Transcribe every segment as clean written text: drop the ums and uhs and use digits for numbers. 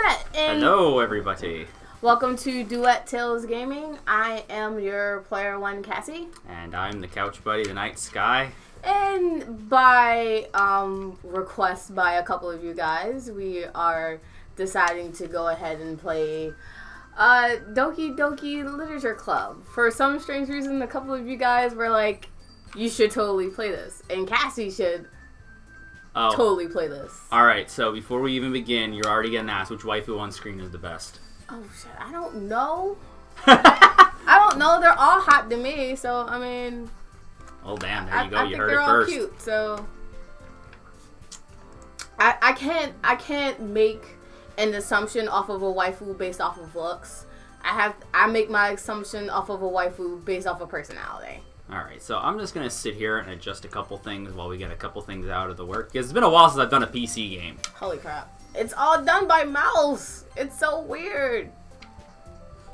met. And hello, everybody. Welcome to Duet Tales Gaming. I am your player one, Cassy. And I'm the couch buddy, the night sky. And by request by a couple of you guys, we are deciding to go ahead and play Doki Literature Club. For some strange reason, a couple of you guys were like, you should totally play this. And Cassy should totally play this. Alright, so before we even begin, you're already getting asked which waifu on screen is the best. Oh, shit. I don't know. I don't know. They're all hot to me, so, I mean... Oh, damn. There you go. You heard it first. I think they're all cute, so... I can't make an assumption off of a waifu based off of looks. I make my assumption off of a waifu based off of personality. Alright, so I'm just going to sit here and adjust a couple things while we get a couple things out of the work. Because it's been a while since I've done a PC game. Holy crap. It's all done by mouse. It's so weird.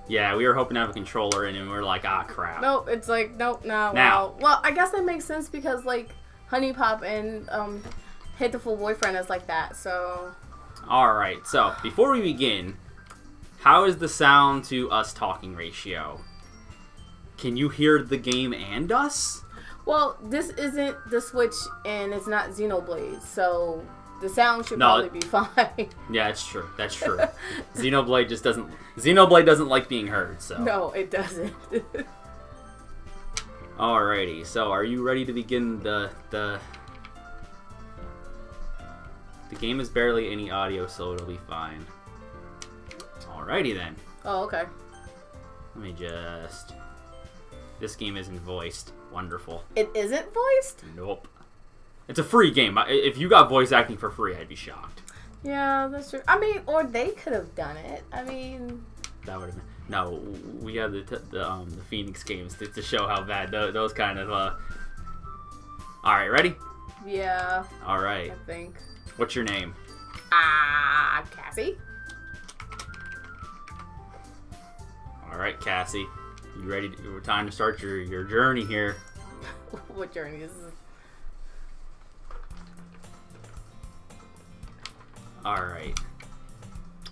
Yeah, we were hoping to have a controller in and we were like, ah, crap. Nope, it's like, nope, no. Now. Well, I guess that makes sense because, like, Honey Pop and Hateful Boyfriend is like that, so... Alright, so before we begin, how is the sound to us talking ratio? Can you hear the game and us? Well, this isn't the Switch and it's not Xenoblade, so the sound should probably be fine. Yeah, it's true. That's true. Xenoblade doesn't like being heard, so. No, it doesn't. Alrighty, so are you ready to begin the game is barely any audio, so it'll be fine. Alrighty then. Oh, okay. Let me just... This game isn't voiced. Wonderful. It isn't voiced? Nope. It's a free game. If you got voice acting for free, I'd be shocked. Yeah, that's true. I mean, or they could have done it. I mean... That would have been... No, we had the Phoenix games to show how bad those kind of... Alright, ready? Yeah. Alright. I think. What's your name? Cassy. Alright, Cassy. You ready? Time to start your journey here. What journey is this? Alright.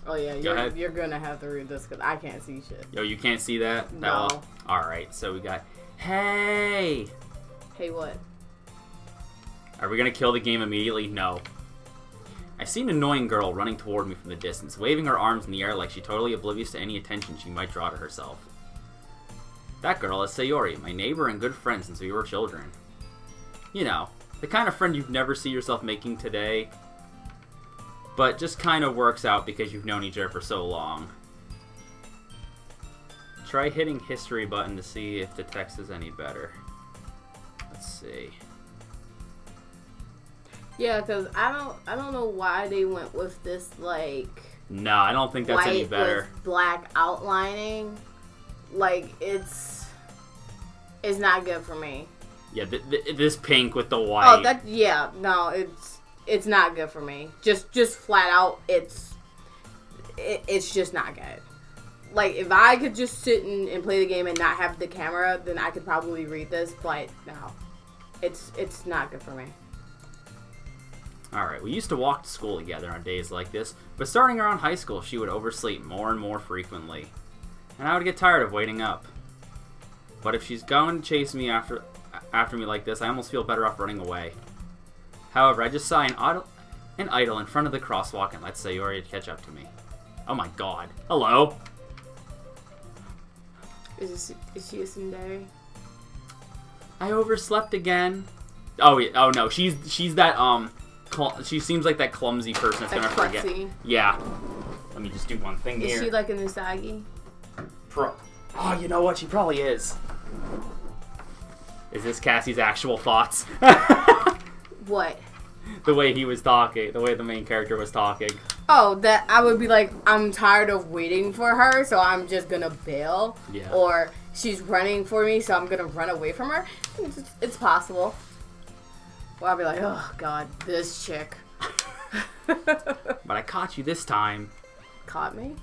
Oh yeah, you're gonna have to read this because I can't see shit. Yo, you can't see that? No. Alright, so we got... Hey! Hey, what? Are we gonna kill the game immediately? No. I see an annoying girl running toward me from the distance, waving her arms in the air like she's totally oblivious to any attention she might draw to herself. That girl is Sayori, my neighbor and good friend since we were children. You know, the kind of friend you'd never see yourself making today, but just kind of works out because you've known each other for so long. Try hitting history button to see if the text is any better. Let's see. Yeah, because I don't know why they went with this, like... No, I don't think that's any better. With black outlining. Like, it's not good for me. Yeah, this pink with the white. Oh, no, it's not good for me. Just flat out, it's just not good. Like, if I could just sit and play the game and not have the camera, then I could probably read this, but no. It's not good for me. Alright, we used to walk to school together on days like this, but starting around high school, she would oversleep more and more frequently. And I would get tired of waiting up. But if she's going to chase me after me like this, I almost feel better off running away. However, I just saw an idol in front of the crosswalk and let Sayori catch up to me. Oh my god. Hello? Is she a tsundere? I overslept again. Oh, yeah. Oh no, she's that, she seems like that clumsy person that's gonna forget. Klutzy. Yeah. Let me just do one thing here. Is she like an Usagi? Oh, you know what? She probably is. Is this Cassie's actual thoughts? What? The way he was talking. The way the main character was talking. Oh, that I would be like, I'm tired of waiting for her, so I'm just gonna bail. Yeah. Or she's running for me, so I'm gonna run away from her. It's possible. Or I'll be like, oh god, this chick. But I caught you this time. Caught me?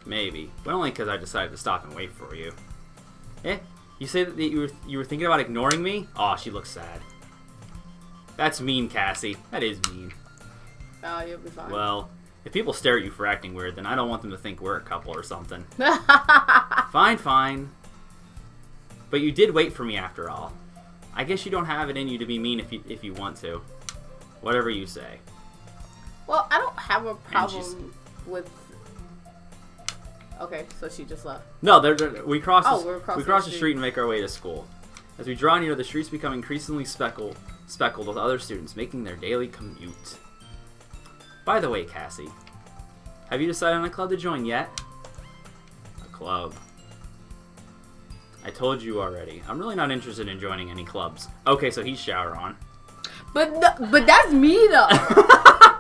Maybe, but only because I decided to stop and wait for you. Eh? You say that you were thinking about ignoring me? Aw, she looks sad. That's mean, Cassy. That is mean. Oh, you'll be fine. Well, If people stare at you for acting weird, then I don't want them to think we're a couple or something. Fine. But you did wait for me after all. I guess you don't have it in you to be mean if you want to. Whatever you say. Well, I don't have a problem with... Okay, so she just left. No, we cross the street and make our way to school. As we draw near, the streets become increasingly speckled with other students making their daily commute. By the way, Cassy, have you decided on a club to join yet? A club. I told you already. I'm really not interested in joining any clubs. Okay, so he's shower on. But that's me though.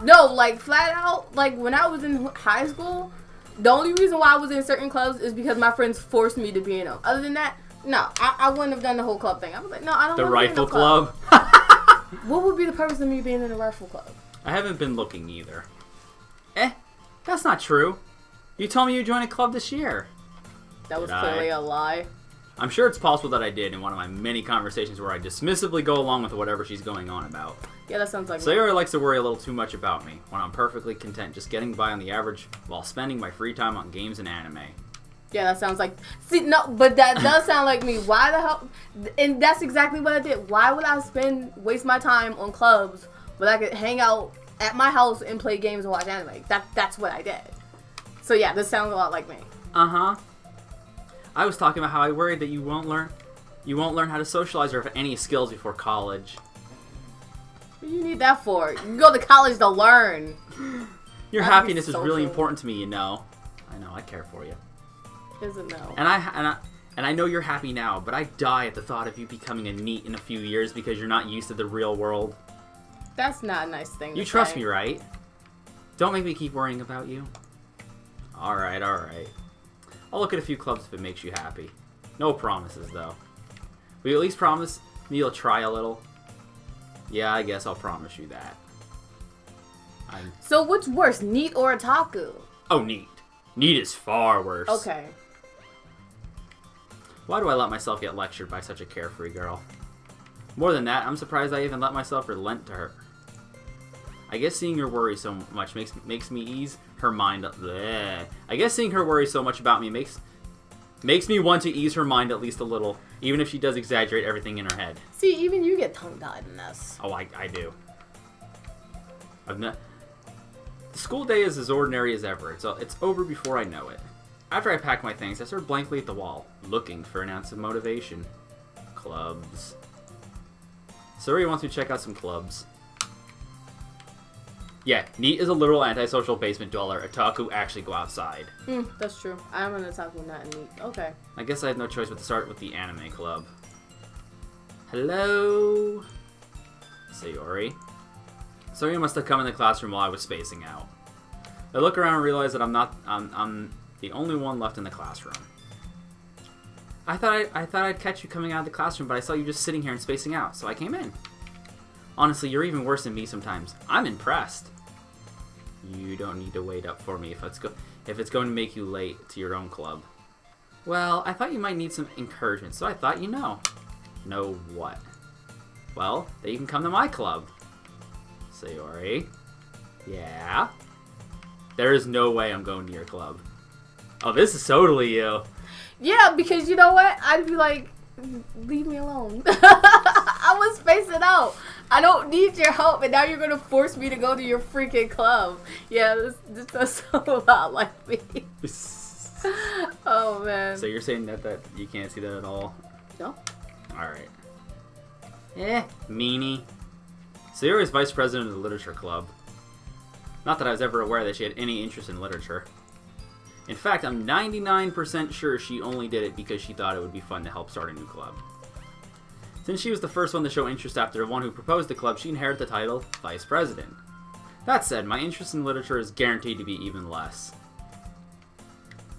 No, like flat out, like when I was in high school, the only reason why I was in certain clubs is because my friends forced me to be in them. Other than that, no, I wouldn't have done the whole club thing. I was like, no, I don't want to be in The the club. rifle club? What would be the purpose of me being in a rifle club? I haven't been looking either. That's not true. You told me you joined a club this year. That was clearly a lie. I'm sure it's possible that I did in one of my many conversations where I dismissively go along with whatever she's going on about. Yeah, that sounds like me. Sayori likes to worry a little too much about me, when I'm perfectly content just getting by on the average while spending my free time on games and anime. Yeah, that sounds like... See, no, but that does sound like me. Why the hell... And that's exactly what I did. Why would I waste my time on clubs when I could hang out at my house and play games and watch anime? That's what I did. So yeah, this sounds a lot like me. Uh-huh. I was talking about how I worried that you won't learn how to socialize or have any skills before college. What do you need that for? You can go to college to learn. Your happiness is really important to me, you know. I know, I care for you. Isn't no. And I know you're happy now, but I die at the thought of you becoming a NEET in a few years because you're not used to the real world. That's not a nice thing to say. You trust me, right? Don't make me keep worrying about you. Alright. I'll look at a few clubs if it makes you happy. No promises, though. Will you at least promise me you'll try a little? Yeah, I guess I'll promise you that. So what's worse, NEET or otaku? Oh, NEET. NEET is far worse. Okay. Why do I let myself get lectured by such a carefree girl? More than that, I'm surprised I even let myself relent to her. I guess seeing her worry so much makes me ease her mind. Bleh. I guess seeing her worry so much about me makes me want to ease her mind at least a little, even if she does exaggerate everything in her head. See, even you get tongue-tied in this. Oh, I do. The school day is as ordinary as ever. It's over before I know it. After I pack my things, I stare blankly at the wall, looking for an ounce of motivation. Clubs. Suri wants me to check out some clubs. Yeah, NEET is a literal antisocial basement dweller. Otaku actually go outside. That's true. I'm an otaku, not a NEET. Okay. I guess I have no choice but to start with the anime club. Hello? Sayori. Sayori must have come in the classroom while I was spacing out. I look around and realize that I'm the only one left in the classroom. I thought I'd catch you coming out of the classroom, but I saw you just sitting here and spacing out, so I came in. Honestly, you're even worse than me sometimes. I'm impressed. You don't need to wait up for me if it's going to make you late to your own club. Well, I thought you might need some encouragement, so I thought you know. Know what? Well, then you can come to my club. Sayori. Yeah? There is no way I'm going to your club. Oh, this is totally you. Yeah, because you know what? I'd be like, leave me alone. I was spacing out. I don't need your help, and now you're going to force me to go to your freaking club. Yeah, this does sound a lot like me. Oh, man. So you're saying that you can't see that at all? No. Alright. Meanie. Sayori is vice president of the literature club. Not that I was ever aware that she had any interest in literature. In fact, I'm 99% sure she only did it because she thought it would be fun to help start a new club. Since she was the first one to show interest after the one who proposed the club, she inherited the title Vice President. That said, my interest in literature is guaranteed to be even less.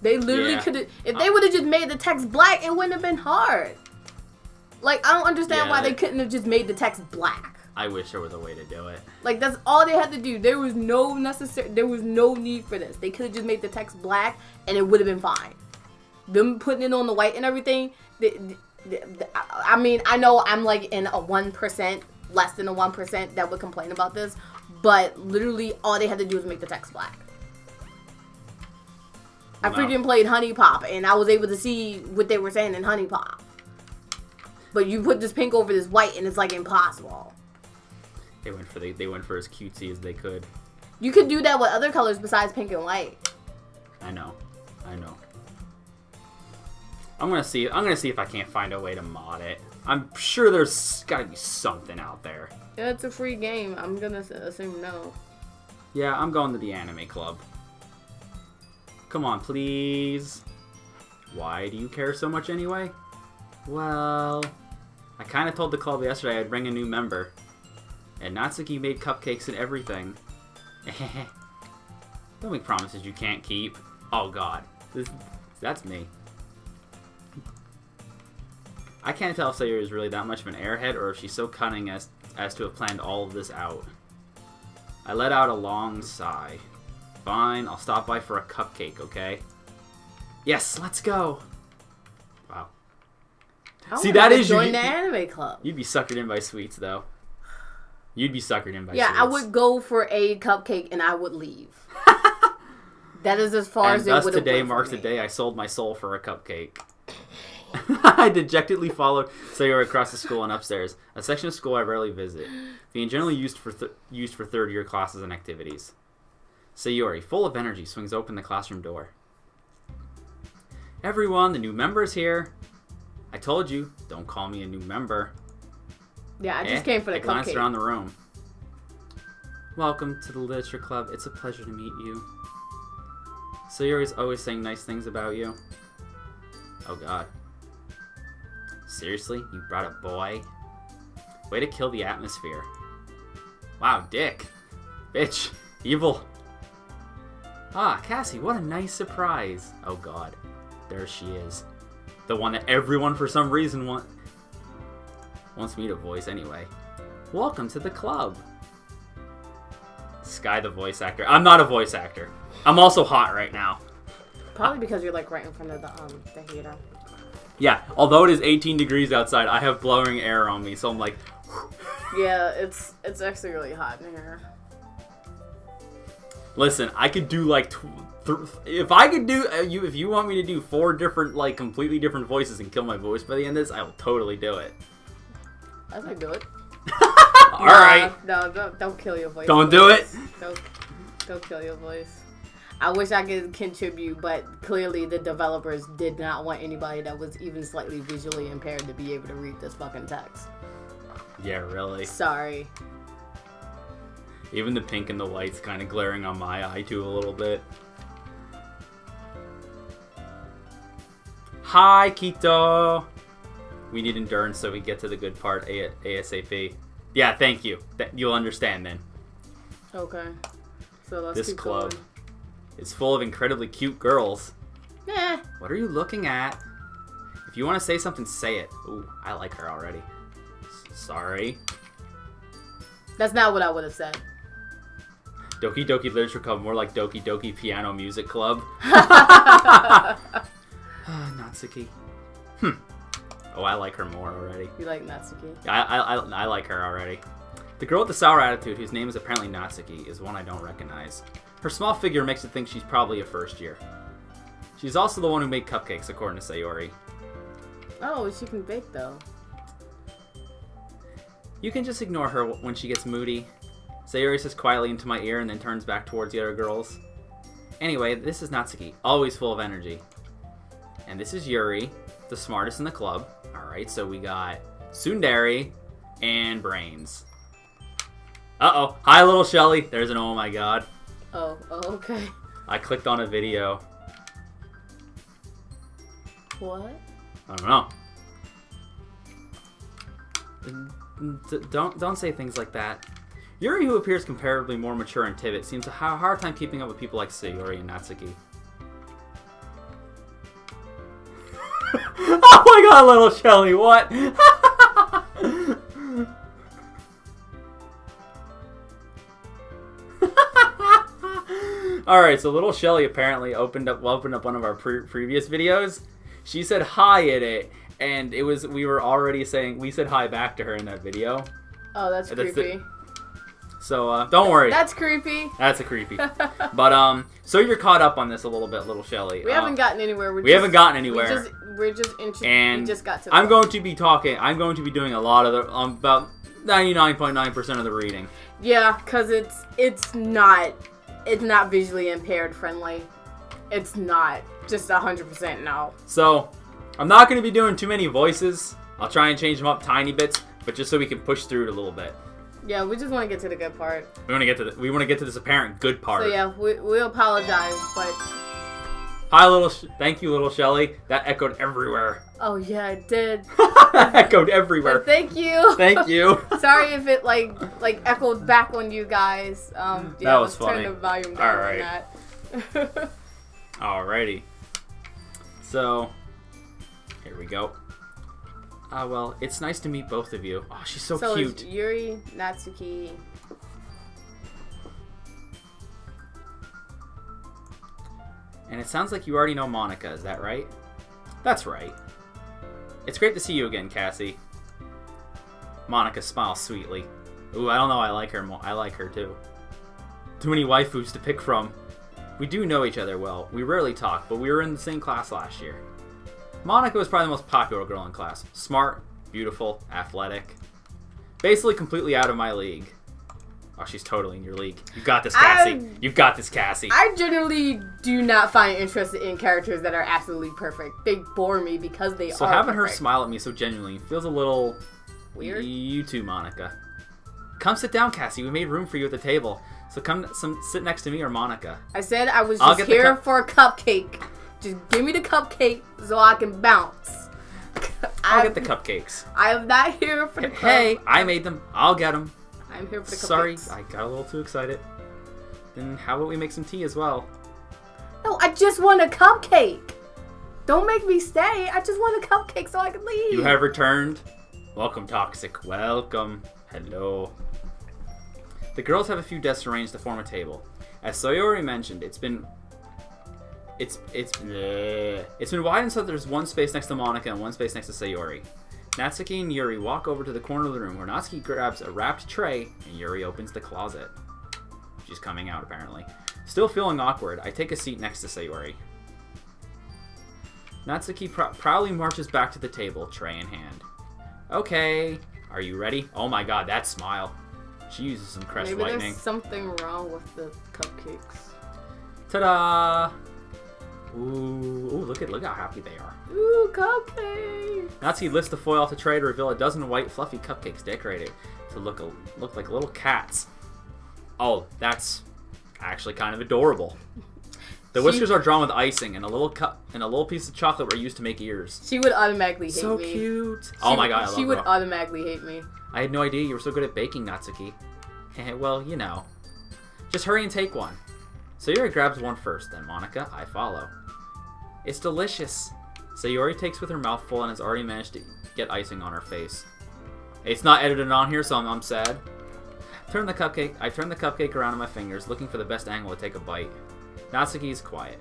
They literally could have... If they would have just made the text black, it wouldn't have been hard. Like, I don't understand why they couldn't have just made the text black. I wish there was a way to do it. Like, that's all they had to do. There was no need for this. They could have just made the text black, and it would have been fine. Them putting it on the white and everything... I mean, I know I'm like in a 1%, less than a 1% that would complain about this, but literally all they had to do was make the text black. I freaking played Honey Pop, and I was able to see what they were saying in Honey Pop. But you put this pink over this white, and it's like impossible. They went for as cutesy as they could. You could do that with other colors besides pink and white. I know. I'm gonna see if I can't find a way to mod it. I'm sure there's gotta be something out there. Yeah, it's a free game. I'm gonna assume no. Yeah, I'm going to the anime club. Come on, please. Why do you care so much anyway? Well, I kind of told the club yesterday I'd bring a new member. And Natsuki made cupcakes and everything. Don't make promises you can't keep. Oh god. That's me. I can't tell if Sayuri is really that much of an airhead or if she's so cunning as to have planned all of this out. I let out a long sigh. Fine, I'll stop by for a cupcake, okay? Yes, let's go! Wow. See, that is join the anime club. You'd be suckered in by sweets, though. You'd be suckered in by sweets. Yeah, I would go for a cupcake and I would leave. That is as far as it would have went. And thus today marks the day I sold my soul for a cupcake. I dejectedly followed Sayori across the school and upstairs, a section of school I rarely visit, being generally used for third-year classes and activities. Sayori, full of energy, swings open the classroom door. Everyone, the new member is here. I told you, don't call me a new member. Yeah, I just came for the cupcake. I glanced around the room. Welcome to the literature club. It's a pleasure to meet you. Sayori's always saying nice things about you. Oh god. Seriously? You brought a boy? Way to kill the atmosphere. Wow, dick. Bitch. Evil. Ah, Cassy, what a nice surprise. Oh god. There she is. The one that everyone for some reason wants me to voice anyway. Welcome to the club. Sky the voice actor. I'm not a voice actor. I'm also hot right now. Probably because you're like right in front of the heater. Yeah, although it is 18 degrees outside, I have blowing air on me, so I'm like... Yeah, it's actually really hot in here. Listen, I could do like... if I could do... if you want me to do 4 different, like, completely different voices and kill my voice by the end of this, I will totally do it. I can do it. Alright. No, don't kill your voice. Don't do it. Don't kill your voice. I wish I could contribute, but clearly the developers did not want anybody that was even slightly visually impaired to be able to read this fucking text. Yeah, really. Sorry. Even the pink and the white's kind of glaring on my eye, too, a little bit. Hi, Kito! We need endurance so we get to the good part ASAP. Yeah, thank you. You'll understand then. Okay. So let's this keep club going. Is full of incredibly cute girls. Eh. What are you looking at? If you want to say something, say it. Ooh, I like her already. Sorry. That's not what I would have said. Doki Doki Literature Club, more like Doki Doki Piano Music Club. Natsuki. Oh, I like her more already. You like Natsuki? I like her already. The girl with the sour attitude, whose name is apparently Natsuki, is one I don't recognize. Her small figure makes it think she's probably a first year. She's also the one who made cupcakes, according to Sayori. Oh, she can bake, though. You can just ignore her when she gets moody. Sayori says quietly into my ear and then turns back towards the other girls. Anyway, this is Natsuki, always full of energy. And this is Yuri, the smartest in the club. Alright, so we got Tsundere and Brains. Uh-oh. Hi, little Shelly. There's an oh my god. Oh, okay. I clicked on a video. What? I don't know. Don't say things like that. Yuri, who appears comparably more mature and timid, seems to have a hard time keeping up with people like Sayori and Natsuki. Oh my god, little Shelly, what? Alright, so little Shelly apparently opened up one of our previous videos. She said hi in it, and we said hi back to her in that video. Oh, that's creepy. So, don't worry. That's creepy. That's a creepy. But, so you're caught up on this a little bit, little Shelly. We haven't gotten anywhere. We haven't gotten anywhere. We're just interested. And we just got to I'm going to be doing a lot of the, about 99.9% of the reading. Yeah, because it's not visually impaired friendly. It's not. Just 100% no. So, I'm not going to be doing too many voices. I'll try and change them up tiny bits, but just so we can push through it a little bit. Yeah, we just want to get to the good part. We want to get to this apparent good part. So yeah, we apologize, but hi, thank you, little Shelly. That echoed everywhere. Oh yeah, it did. Echoed everywhere. But thank you. Thank you. Sorry if it like echoed back on you guys. Yeah, that was funny. Turn the volume down on that. Alrighty. So, here we go. Well, it's nice to meet both of you. Oh, she's so cute. So Yuri, Natsuki. And it sounds like you already know Monica, is that right? That's right. It's great to see you again, Cassy. Monica smiles sweetly. Ooh, I don't know, I like her more. I like her too. Too many waifus to pick from. We do know each other well. We rarely talk, but we were in the same class last year. Monica was probably the most popular girl in class. Smart, beautiful, athletic. Basically completely out of my league. Oh, she's totally in your league. You got this, Cassy. You got this, Cassy. I generally do not find interested in characters that are absolutely perfect. They bore me because they are So having perfect. her smile at me so genuinely feels a little... weird. You too, Monica. Come sit down, Cassy. We made room for you at the table. So sit next to me or Monica. I said I was just here for a cupcake. Just give me the cupcake so I can bounce. I'll get the cupcakes. I am not here for the cupcake. Hey, I made them. I'll get them. I'm here for the cupcakes. Sorry, cupcakes. I got a little too excited. Then how about we make some tea as well? No, I just want a cupcake. Don't make me stay. I just want a cupcake so I can leave. You have returned. Welcome, Toxic. Welcome. Hello. The girls have a few desks arranged to form a table. As Sayori mentioned, it's been widened so that there's one space next to Monica and one space next to Sayori. Natsuki and Yuri walk over to the corner of the room where Natsuki grabs a wrapped tray and Yuri opens the closet. She's coming out, apparently. Still feeling awkward, I take a seat next to Sayori. Natsuki proudly marches back to the table, tray in hand. Okay, are you ready? Oh my god, that smile. She uses some crest Maybe lightning. there's something wrong with the cupcakes. Ta-da! Ooh, look how happy they are. Ooh, cupcakes! Natsuki lifts the foil off the tray to reveal a dozen white, fluffy cupcakes decorated to look like little cats. Oh, that's actually kind of adorable. The whiskers are drawn with icing, and a little piece of chocolate were used to make ears. She would automatically hate me. So cute. Oh my god, I love her. She would automatically hate me. I had no idea you were so good at baking, Natsuki. Well, you know. Just hurry and take one. Sayori grabs one first, then Monica, I follow. It's delicious. Sayori takes with her mouth full and has already managed to get icing on her face. It's not edited on here, so I'm sad. I turn the cupcake around in my fingers, looking for the best angle to take a bite. Natsuki is quiet.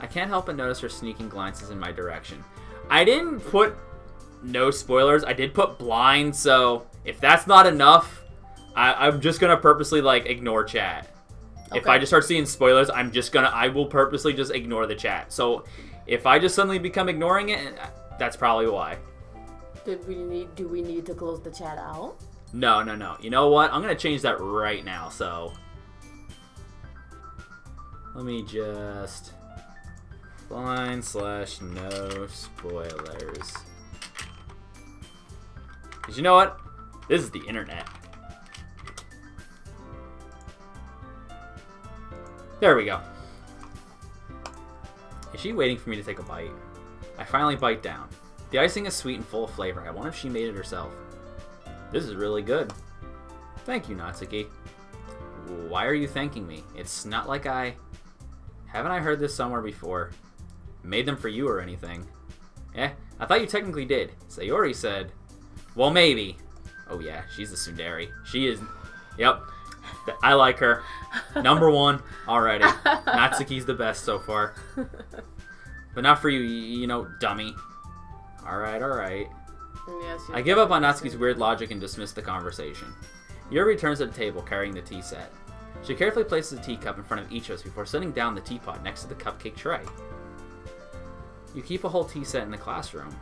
I can't help but notice her sneaking glances in my direction. I didn't put no spoilers. I did put blind, so if that's not enough, I'm just gonna purposely ignore chat. Okay. If I just start seeing spoilers, I will purposely just ignore the chat. So if I just suddenly become ignoring it, that's probably why. Do we need to close the chat out? No. You know what? I'm gonna change that right now. So let me just blind/no spoilers. Cause you know what? This is the internet. There we go. Is she waiting for me to take a bite? I finally bite down. The icing is sweet and full of flavor. I wonder if she made it herself. This is really good. Thank you, Natsuki. Why are you thanking me? It's not like haven't I heard this somewhere before? Made them for you or anything. I thought you technically did. Sayori said, well, maybe. Oh yeah, she's the tsundere. She is, yep. I like her. Number one already. Natsuki's the best so far. But not for you, you know, dummy. Alright. Yes, I give up on Natsuki's weird logic and dismiss the conversation. Yuri returns to the table carrying the tea set. She carefully places a teacup in front of each of us before setting down the teapot next to the cupcake tray. You keep a whole tea set in the classroom.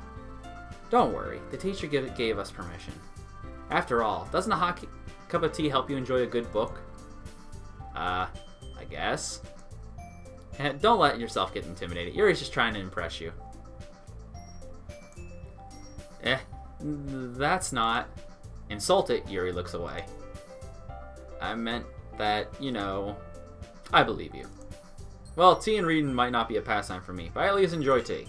Don't worry, the teacher gave us permission. After all, doesn't a hot cup of tea help you enjoy a good book? I guess. Don't let yourself get intimidated. Yuri's just trying to impress you. That's not. Insulted, Yuri looks away. I meant that, I believe you. Well, tea and reading might not be a pastime for me, but I at least enjoy tea.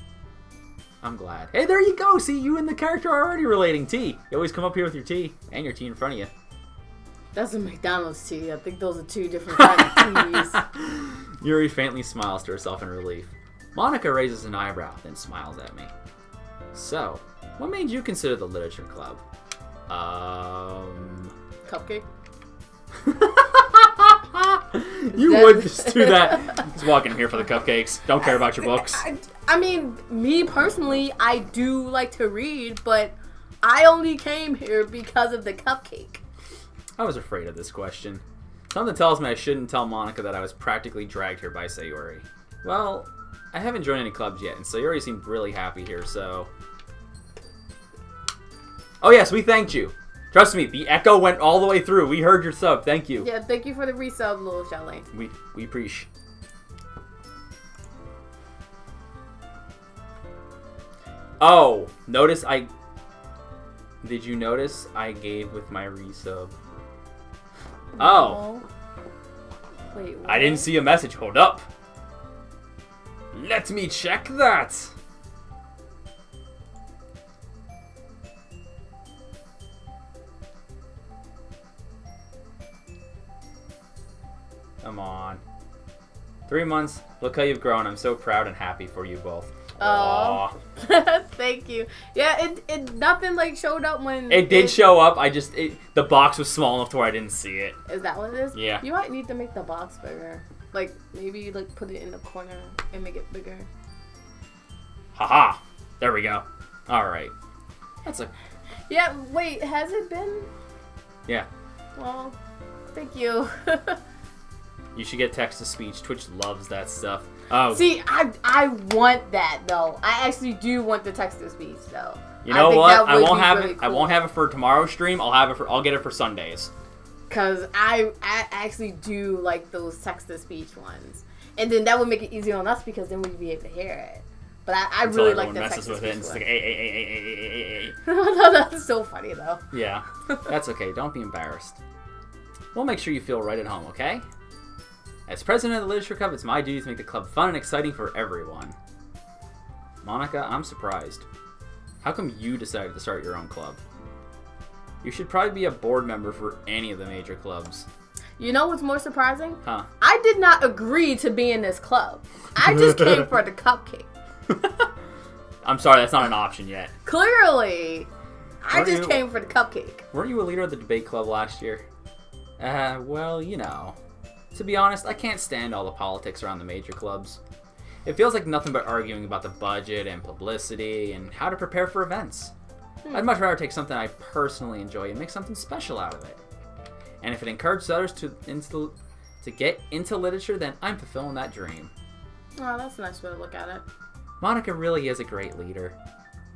I'm glad. Hey, there you go! See, you and the character are already relating tea. You always come up here with your tea, and your tea in front of you. That's a McDonald's tea. I think those are two different kinds of teas. Yuri faintly smiles to herself in relief. Monica raises an eyebrow, then smiles at me. So, what made you consider the literature club? Cupcake? You would just do that. Just walk in here for the cupcakes. Don't care about your books. I mean, me personally, I do like to read, but I only came here because of the cupcake. I was afraid of this question. Something tells me I shouldn't tell Monica that I was practically dragged here by Sayori. Well, I haven't joined any clubs yet, and Sayori seemed really happy here, so... Oh yes, we thanked you. Trust me, the echo went all the way through. We heard your sub. Thank you. Yeah, thank you for the resub, little Charlene. We appreciate. Oh, did you notice I gave with my resub? Oh. Wait, what? I didn't see a message. Hold up. Let me check that. Come on. 3 months. Look how you've grown. I'm so proud and happy for you both. Oh, thank you. Yeah, it nothing like showed up when it did show up. The box was small enough to where I didn't see it. Is that what it is? Yeah. You might need to make the box bigger. Like maybe like put it in the corner and make it bigger. Haha. There we go. All right. Yeah. Wait, has it been? Yeah. Well, thank you. You should get text to speech. Twitch loves that stuff. Oh. See, I want that though. I actually do want the text to speech though. You know what? I won't have really it. cool. I won't have it for tomorrow's stream. I'll get it for Sundays. Cause I actually do like those text to speech ones, and then that would make it easier on us because then we'd be able to hear it. But I really like the text to speech one. Like, That's so funny though. Yeah, that's okay. Don't be embarrassed. We'll make sure you feel right at home, okay? As president of the Literature Club, it's my duty to make the club fun and exciting for everyone. Monica, I'm surprised. How come you decided to start your own club? You should probably be a board member for any of the major clubs. You know what's more surprising? Huh? I did not agree to be in this club. I just came for the cupcake. I'm sorry, that's not an option yet. Clearly. I just came for the cupcake. Weren't you a leader of the debate club last year? Well, To be honest, I can't stand all the politics around the major clubs. It feels like nothing but arguing about the budget and publicity and how to prepare for events. I'd much rather take something I personally enjoy and make something special out of it. And if it encourages others to get into literature, then I'm fulfilling that dream. Oh, that's a nice way to look at it. Monica really is a great leader.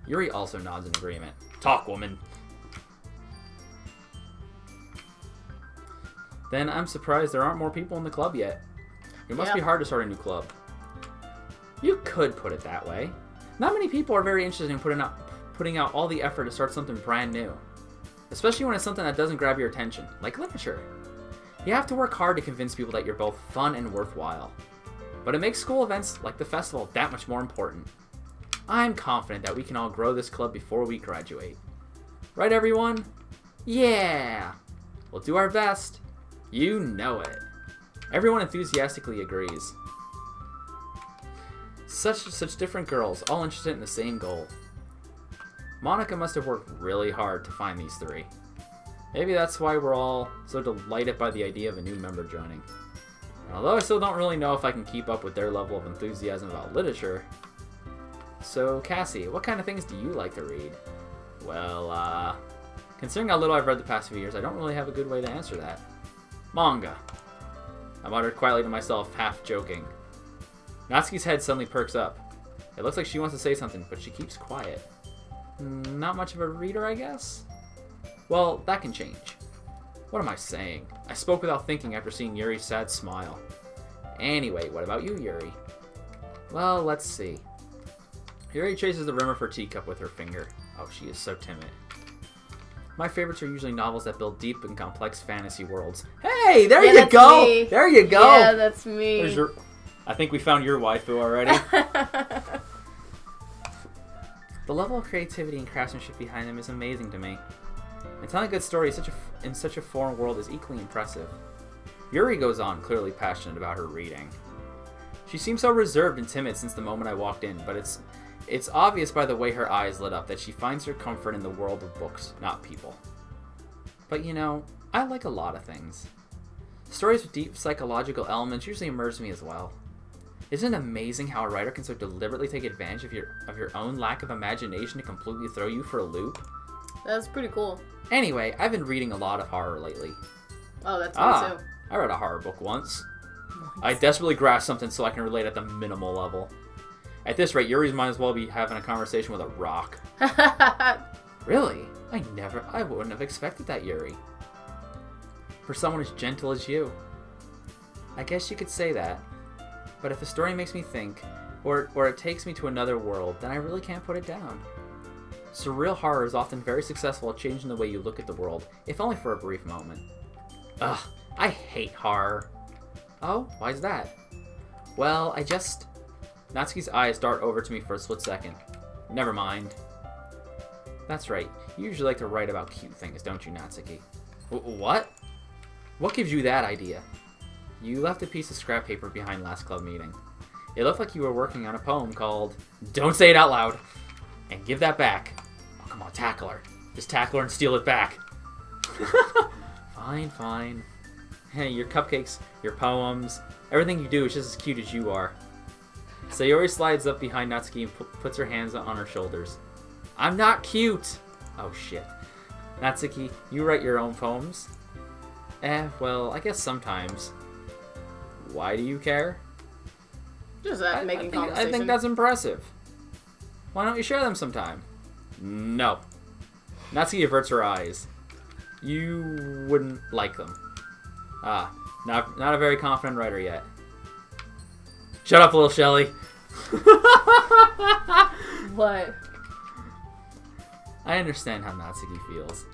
Yuri also nods in agreement. Talk, woman. Then I'm surprised there aren't more people in the club yet. It must be hard to start a new club. You could put it that way. Not many people are very interested in putting out all the effort to start something brand new. Especially when it's something that doesn't grab your attention, like literature. You have to work hard to convince people that you're both fun and worthwhile. But it makes school events like the festival that much more important. I'm confident that we can all grow this club before we graduate. Right, everyone? Yeah! We'll do our best. You know it. Everyone enthusiastically agrees. Such different girls, all interested in the same goal. Monica must have worked really hard to find these three. Maybe that's why we're all so delighted by the idea of a new member joining. And although I still don't really know if I can keep up with their level of enthusiasm about literature. So, Cassy, what kind of things do you like to read? Well, considering how little I've read the past few years, I don't really have a good way to answer that. Manga. I muttered quietly to myself, half joking. Natsuki's head suddenly perks up. It looks like she wants to say something, but she keeps quiet. Not much of a reader, I guess? Well, that can change. What am I saying? I spoke without thinking after seeing Yuri's sad smile. Anyway, what about you, Yuri? Well, let's see. Yuri chases the rim of her teacup with her finger. Oh, she is so timid. My favorites are usually novels that build deep and complex fantasy worlds. Hey, there you go! Me. There you go! Yeah, that's me. There's your... I think we found your waifu already. The level of creativity and craftsmanship behind them is amazing to me. And telling a good story in such a foreign world is equally impressive. Yuri goes on, clearly passionate about her reading. She seems so reserved and timid since the moment I walked in, but it's obvious by the way her eyes lit up that she finds her comfort in the world of books, not people. But you know, I like a lot of things. Stories with deep psychological elements usually immerse me as well. Isn't it amazing how a writer can so deliberately take advantage of your own lack of imagination to completely throw you for a loop? That's pretty cool. Anyway, I've been reading a lot of horror lately. Oh, that's me too. I read a horror book once. I desperately grasped something so I can relate at the minimal level. At this rate, Yuri's might as well be having a conversation with a rock. Really? I wouldn't have expected that, Yuri. For someone as gentle as you. I guess you could say that. But if a story makes me think, or it takes me to another world, then I really can't put it down. Surreal horror is often very successful at changing the way you look at the world, if only for a brief moment. Ugh, I hate horror. Oh, why's that? Well, Natsuki's eyes dart over to me for a split second. Never mind. That's right, you usually like to write about cute things, don't you, Natsuki? What? What gives you that idea? You left a piece of scrap paper behind last club meeting. It looked like you were working on a poem called Don't Say It Out Loud! And give that back. Oh, come on, tackle her. Just tackle her and steal it back. Fine. Hey, your cupcakes, your poems, everything you do is just as cute as you are. Sayori slides up behind Natsuki and puts her hands on her shoulders. I'm not cute! Oh shit. Natsuki, you write your own poems? Well, I guess sometimes. Why do you care? Just making conversation. I think that's impressive. Why don't you share them sometime? No. Natsuki averts her eyes. You wouldn't like them. Not a very confident writer yet. Shut up, little Shelly. What? I understand how Natsuki feels.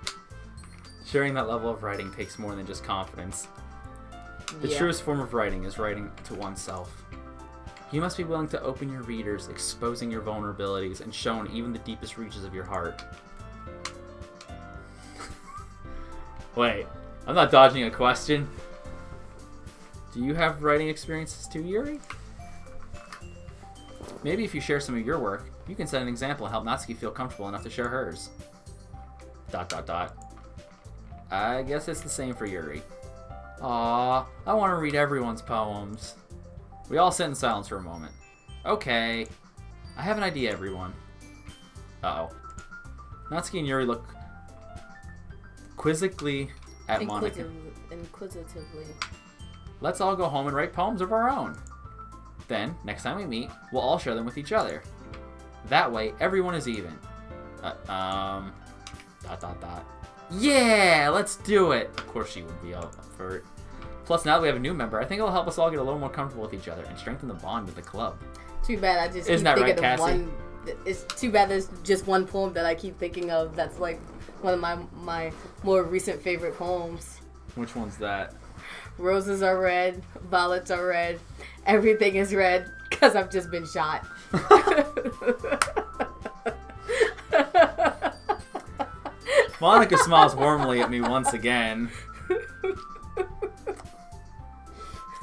Sharing that level of writing takes more than just confidence. The truest form of writing is writing to oneself. You must be willing to open your readers, exposing your vulnerabilities, and showing even the deepest reaches of your heart. Wait, I'm not dodging a question. Do you have writing experiences too, Yuri? Maybe if you share some of your work, you can set an example and help Natsuki feel comfortable enough to share hers. ... I guess it's the same for Yuri. Aww, I want to read everyone's poems. We all sit in silence for a moment. Okay. I have an idea, everyone. Uh-oh. Natsuki and Yuri look quizzically at Monica. Inquisitively. Let's all go home and write poems of our own. Then, next time we meet, we'll all share them with each other. That way, everyone is even. Yeah, let's do it! Of course she would be up for it. Plus, now that we have a new member, I think it'll help us all get a little more comfortable with each other and strengthen the bond with the club. Too bad I just Isn't keep that thinking right, of Cassy? one. It's too bad there's just one poem that I keep thinking of that's like one of my more recent favorite poems. Which one's that? Roses are red, violets are red, everything is red because I've just been shot. Monica smiles warmly at me once again.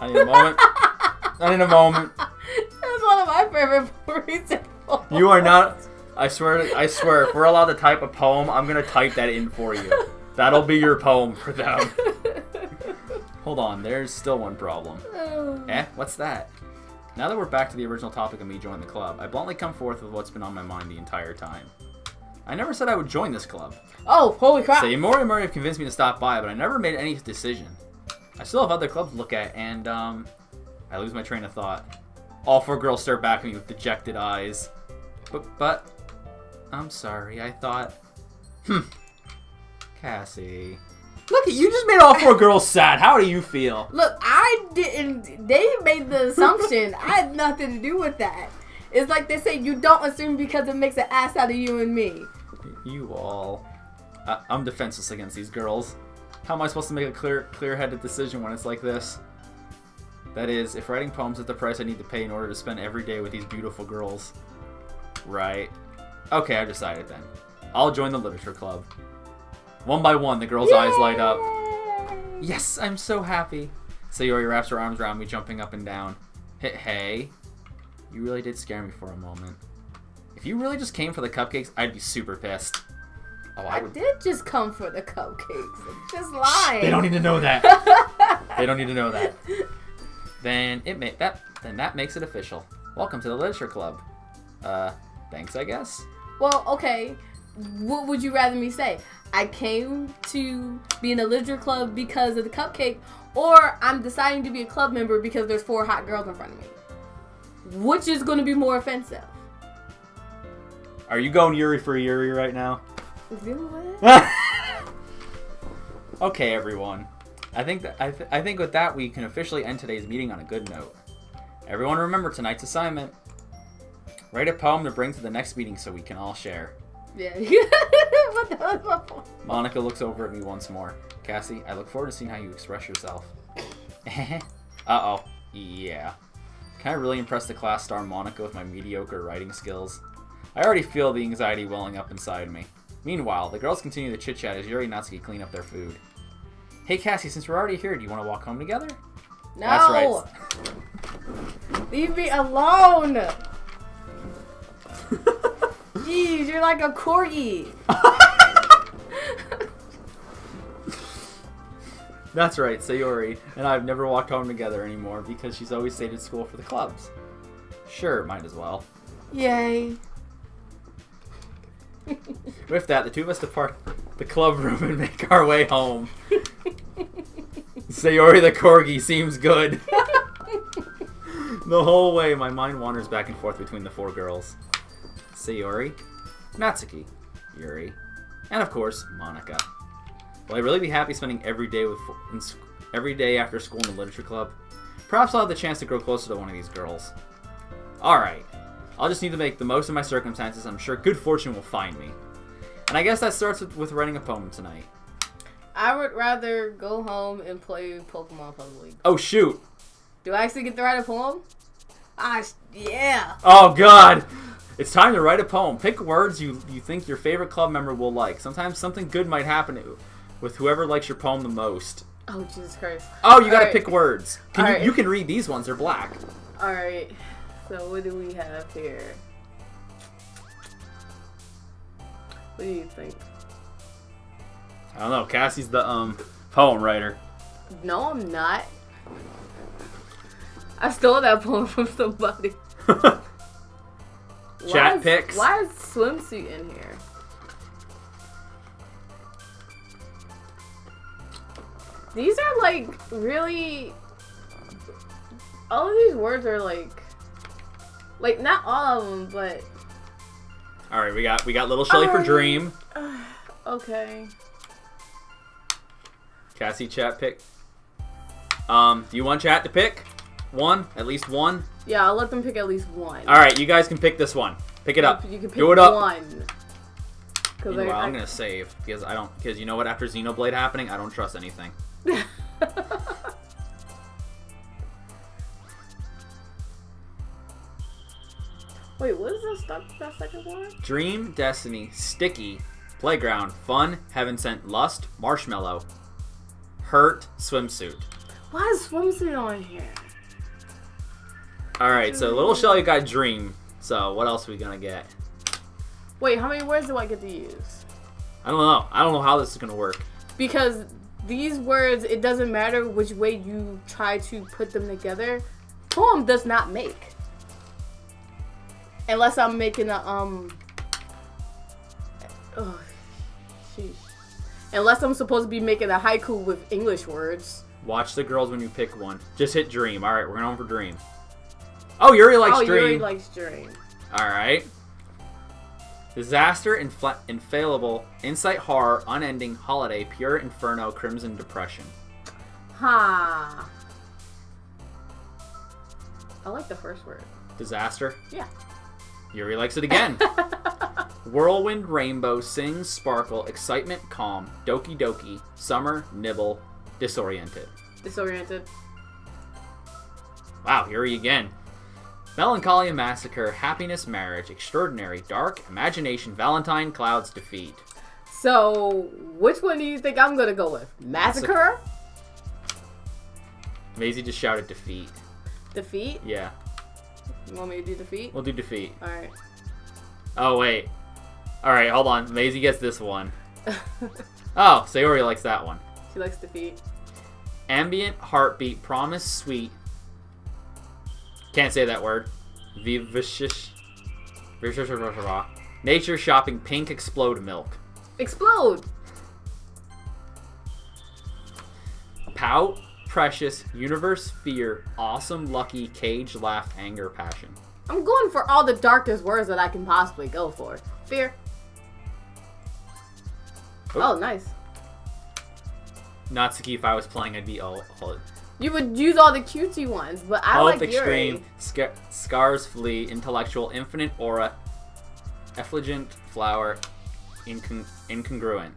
I need a moment. That's one of my favorite recent poems. You are not... I swear, if we're allowed to type a poem, I'm going to type that in for you. That'll be your poem for them. Hold on, there's still one problem. What's that? Now that we're back to the original topic of me joining the club, I bluntly come forth with what's been on my mind the entire time. I never said I would join this club. Oh, holy crap. Sayori and Murray have convinced me to stop by, but I never made any decision. I still have other clubs to look at, and, I lose my train of thought. All 4 girls stare back at me with dejected eyes. But, I'm sorry, I thought... Cassy... Look, you just made all 4 girls sad. How do you feel? Look, I didn't... They made the assumption. I had nothing to do with that. It's like they say, you don't assume because it makes an ass out of you and me. You all... I'm defenseless against these girls. How am I supposed to make a clear-headed decision when it's like this? That is, if writing poems is the price I need to pay in order to spend every day with these beautiful girls. Right. Okay, I've decided then. I'll join the literature club. One by one, the girls' eyes light up. Yes, I'm so happy. Sayori wraps her arms around me, jumping up and down. Hey, you really did scare me for a moment. If you really just came for the cupcakes, I'd be super pissed. Oh, I did just come for the cupcakes. I'm just lying. They don't need to know that. They don't need to know that. Then that makes it official. Welcome to the literature club. Thanks, I guess. Well, okay. What would you rather me say? I came to be in a literature club because of the cupcake, or I'm deciding to be a club member because there's 4 hot girls in front of me. Which is going to be more offensive? Are you going Yuri for Yuri right now? Do what? Okay, everyone. I think with that we can officially end today's meeting on a good note. Everyone remember tonight's assignment. Write a poem to bring to the next meeting so we can all share. Yeah. What the hell is my point? Monica looks over at me once more. Cassy, I look forward to seeing how you express yourself. Uh-oh. Yeah. Can I really impress the class star Monica with my mediocre writing skills? I already feel the anxiety welling up inside me. Meanwhile, the girls continue to chit-chat as Yuri and Natsuki clean up their food. Hey, Cassy, since we're already here, do you want to walk home together? No! That's right. Leave me alone! Jeez, you're like a corgi. That's right, Sayori and I have never walked home together anymore because she's always stayed at school for the clubs. Sure, might as well. Yay. With that, the two of us depart the club room and make our way home. Sayori the corgi seems good. The whole way, my mind wanders back and forth between the 4 girls. Sayori, Natsuki, Yuri, and of course, Monica. Will I really be happy spending every day after school in the literature club? Perhaps I'll have the chance to grow closer to one of these girls. Alright, I'll just need to make the most of my circumstances. I'm sure good fortune will find me. And I guess that starts with writing a poem tonight. I would rather go home and play Pokemon Puzzle League. Oh, shoot. Do I actually get to write a poem? Yeah. Oh, God. It's time to write a poem. Pick words you think your favorite club member will like. Sometimes something good might happen with whoever likes your poem the most. Oh, Jesus Christ. Oh, you gotta pick words. You can read these ones. They're black. Alright. So, what do we have here? What do you think? I don't know. Cassie's the poem writer. No, I'm not. I stole that poem from somebody. Chat picks. Why is swimsuit in here? These are like really. All of these words are like not all of them, but. All right, we got Little Shelly for Dream. Okay. Cassy, chat pick. Do you want chat to pick one? At least one? Yeah, I'll let them pick at least one. All right, you guys can pick this one. Pick it up. You can pick Do it up. one. Meanwhile, I'm gonna save because you know what? After Xenoblade happening, I don't trust anything. Wait, what is that second one? Dream, Destiny, Sticky, Playground, Fun, Heaven Sent, Lust, Marshmallow, Hurt, Swimsuit. Why is swimsuit on here? Alright, so Little Shelly got Dream. So what else are we gonna get? Wait, how many words do I get to use? I don't know. I don't know how this is gonna work. Because these words, it doesn't matter which way you try to put them together. Poem does not make. Unless I'm making a Oh, sheesh. Unless I'm supposed to be making a haiku with English words. Watch the girls when you pick one. Just hit dream. Alright, we're going for dream. Oh, Yuri likes dream. Yuri likes dream. Alright. Disaster, infallible, insight, horror, unending, holiday, pure inferno, crimson, depression. Ha. I like the first word. Disaster? Yeah. Yuri likes it again. Whirlwind, rainbow, sing, sparkle, excitement, calm, doki doki, summer, nibble, disoriented. Disoriented. Wow, Yuri again. Melancholy, massacre, happiness, marriage, extraordinary, dark, imagination, Valentine, clouds, defeat. So, which one do you think I'm gonna go with? Massacre? Maisie just shouted defeat. Defeat? Yeah. You want me to do defeat? We'll do defeat. Alright. Oh, wait. Alright, hold on. Maisie gets this one. Oh, Sayori likes that one. She likes defeat. Ambient, heartbeat, promise, sweet. Can't say that word. Vivacious. Nature, shopping, pink, explode, milk. Explode! Pout, precious, universe, fear, awesome, lucky, cage, laugh, anger, passion. I'm going for all the darkest words that I can possibly go for. Fear. Oh, nice. Natsuki, if I was playing, I'd be all You would use all the cutesy ones, but I Hope, like extreme, Yuri. Scars flee, intellectual, infinite, aura, effulgent, flower, incongruent.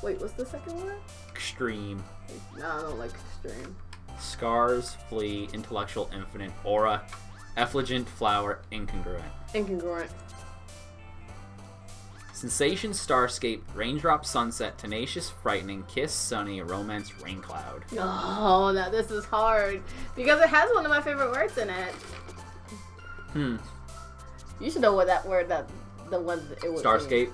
Wait, what's the second word? Extreme. No, I don't like extreme. Scars flee, intellectual, infinite, aura, effulgent, flower, incongruent. Incongruent. Sensation, starscape, raindrop, sunset, tenacious, frightening, kiss, sunny, romance, rain cloud. Oh, now this is hard because it has one of my favorite words in it. You should know what that word the one that it would Starscape. be.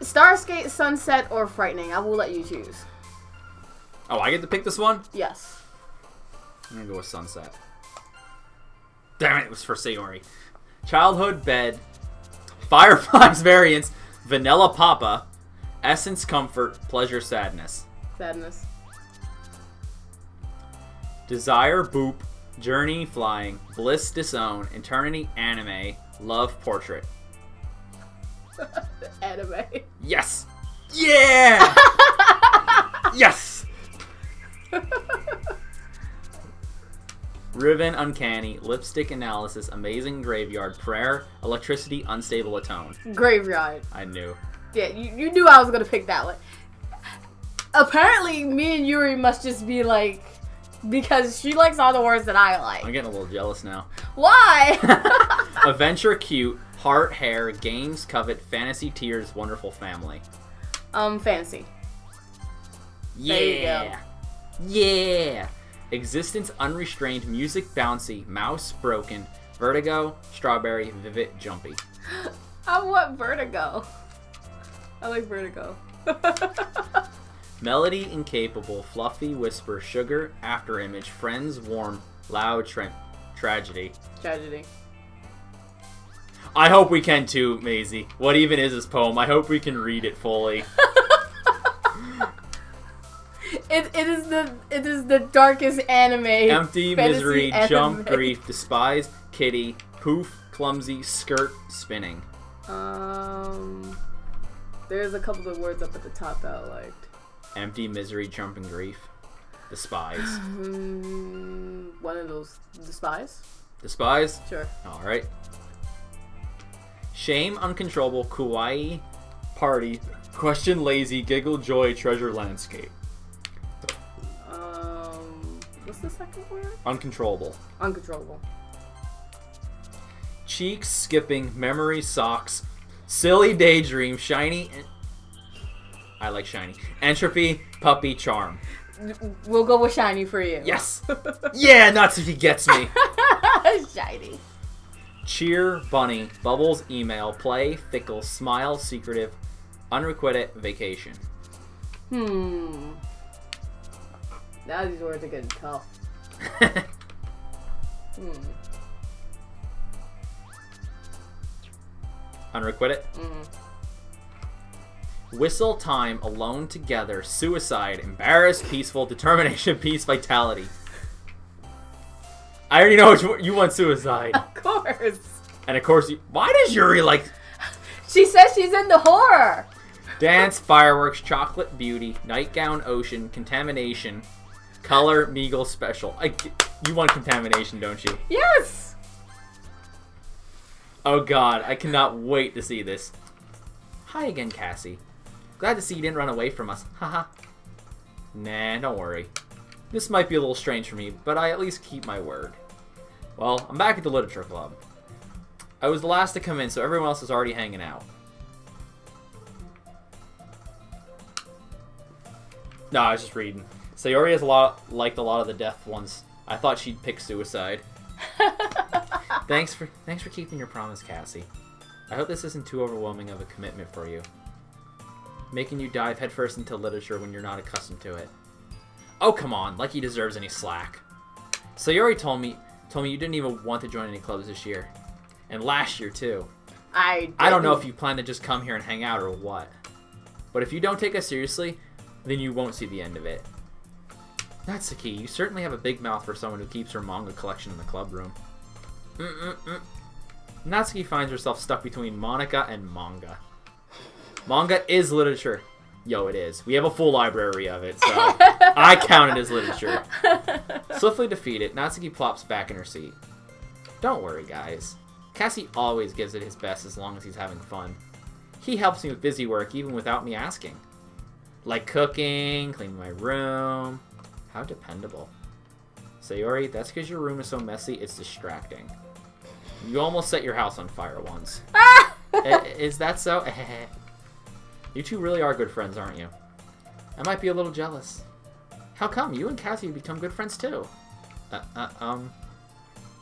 Starscape, sunset, or frightening. I will let you choose. Oh, I get to pick this one? Yes. I'm gonna go with sunset. Damn it, it was for Sayori. Childhood, bed, Fireflies variants, Vanilla Papa, Essence Comfort, Pleasure Sadness. Sadness. Desire Boop, Journey Flying, Bliss Disown, Eternity Anime, Love Portrait. Anime. Yes! Yeah! Yes! Riven Uncanny, Lipstick Analysis, Amazing Graveyard, Prayer, Electricity, Unstable Atone. Graveyard. I knew. Yeah, you knew I was gonna pick that one. Apparently, me and Yuri must just be like, because she likes all the words that I like. I'm getting a little jealous now. Why? Adventure, Cute, Heart, Hair, Games, Covet, Fantasy, Tears, Wonderful Family. Fantasy. Yeah. There you go. Yeah. Existence, Unrestrained, Music, Bouncy, Mouse, Broken, Vertigo, Strawberry, Vivid, Jumpy. I want Vertigo. I like Vertigo. Melody, Incapable, Fluffy, Whisper, Sugar, Afterimage, Friends, Warm, Loud, Tragedy. Tragedy. I hope we can too, Maisie. What even is this poem? I hope we can read it fully. It is the darkest anime. Empty, misery, anime. jump, grief, despise, kitty, poof, clumsy, skirt, spinning. There's a couple of words up at the top that I liked. Empty, misery, jump, and grief. Despise. One of those. Despise? Despise? Sure. Alright. Shame, uncontrollable, kawaii, party, question, lazy, giggle, joy, treasure, landscape. What's the second word? Uncontrollable. Uncontrollable. Cheeks, skipping, memory, socks, silly, daydream, shiny. I like shiny. Entropy, puppy, charm. We'll go with shiny for you. Yes. Yeah, Natsuki gets me. Shiny. Cheer, bunny, bubbles, email, play, fickle, smile, secretive, unrequited, vacation. Now these words are getting tough. Unrequit it? Whistle, time, alone, together, suicide, embarrass, peaceful, determination, peace, vitality. I already know which you want suicide. Of course. And of course, why does Yuri like... She says she's into horror. Dance, fireworks, chocolate, beauty, nightgown, ocean, contamination, color, Meagle, special. You want contamination, don't you? Yes. Oh god, I cannot wait to see this. Hi again, Cassy. Glad to see you didn't run away from us. Haha. Nah, don't worry. This might be a little strange for me, but I at least keep my word. Well, I'm back at the literature club. I was the last to come in, so everyone else is already hanging out. No, I was just reading. Sayori has liked a lot of the deaf ones. I thought she'd pick suicide. Thanks for keeping your promise, Cassy. I hope this isn't too overwhelming of a commitment for you. Making you dive headfirst into literature when you're not accustomed to it. Oh, come on, like he deserves any slack. Sayori told me you didn't even want to join any clubs this year. And last year, too. I don't know if you plan to just come here and hang out or what. But if you don't take us seriously, then you won't see the end of it. That's the key. You certainly have a big mouth for someone who keeps her manga collection in the club room. Natsuki finds herself stuck between Monica and manga. Manga is literature. Yo, it is. We have a full library of it, so I count it as literature. Swiftly defeated, Natsuki plops back in her seat. Don't worry, guys. Cassy always gives it his best as long as he's having fun. He helps me with busy work even without me asking. Like cooking, cleaning my room. How dependable. Sayori, that's because your room is so messy, it's distracting. You almost set your house on fire once. Is that so? You two really are good friends, aren't you? I might be a little jealous. How come? You and Cassy become good friends too.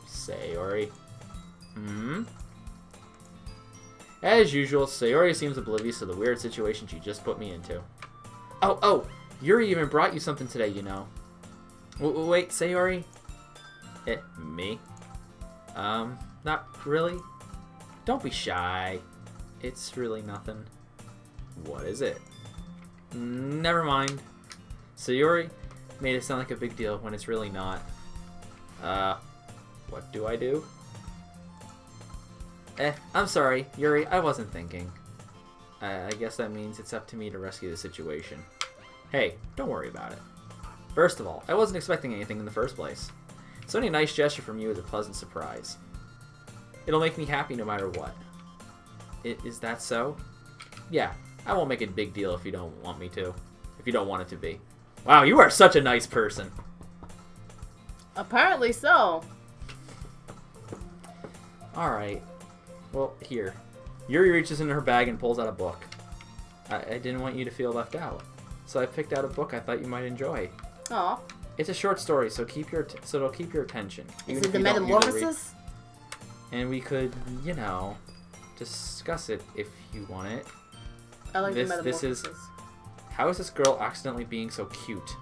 Sayori. As usual, Sayori seems oblivious to the weird situation she just put me into. Oh, Yuri even brought you something today, you know. Wait, Sayori? Me? Not really. Don't be shy. It's really nothing. What is it? Never mind. Sayori made it sound like a big deal when it's really not. What do I do? I'm sorry, Yuri, I wasn't thinking. I guess that means it's up to me to rescue the situation. Hey, don't worry about it. First of all, I wasn't expecting anything in the first place. So any nice gesture from you is a pleasant surprise. It'll make me happy no matter what. Is that so? Yeah, I won't make it a big deal if you don't want me to. If you don't want it to be. Wow, you are such a nice person. Apparently so. Alright. Well, here. Yuri reaches into her bag and pulls out a book. I didn't want you to feel left out. So I picked out a book I thought you might enjoy. Aw. It's a short story, so it'll keep your attention. Is it the Metamorphosis? And we could, discuss it if you want it. I like the Metamorphosis. This is... How is this girl accidentally being so cute?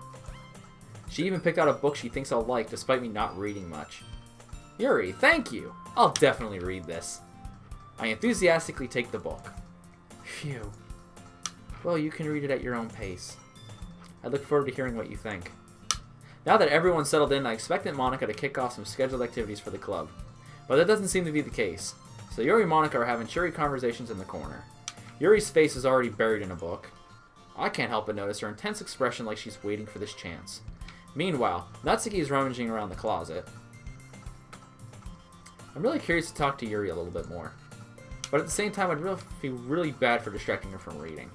She even picked out a book she thinks I'll like, despite me not reading much. Yuri, thank you! I'll definitely read this. I enthusiastically take the book. Phew. Well, you can read it at your own pace. I look forward to hearing what you think. Now that everyone's settled in, I expected Monica to kick off some scheduled activities for the club. But that doesn't seem to be the case. So Yuri and Monica are having cheery conversations in the corner. Yuri's face is already buried in a book. I can't help but notice her intense expression like she's waiting for this chance. Meanwhile, Natsuki is rummaging around the closet. I'm really curious to talk to Yuri a little bit more. But at the same time, I'd feel really bad for distracting her from reading.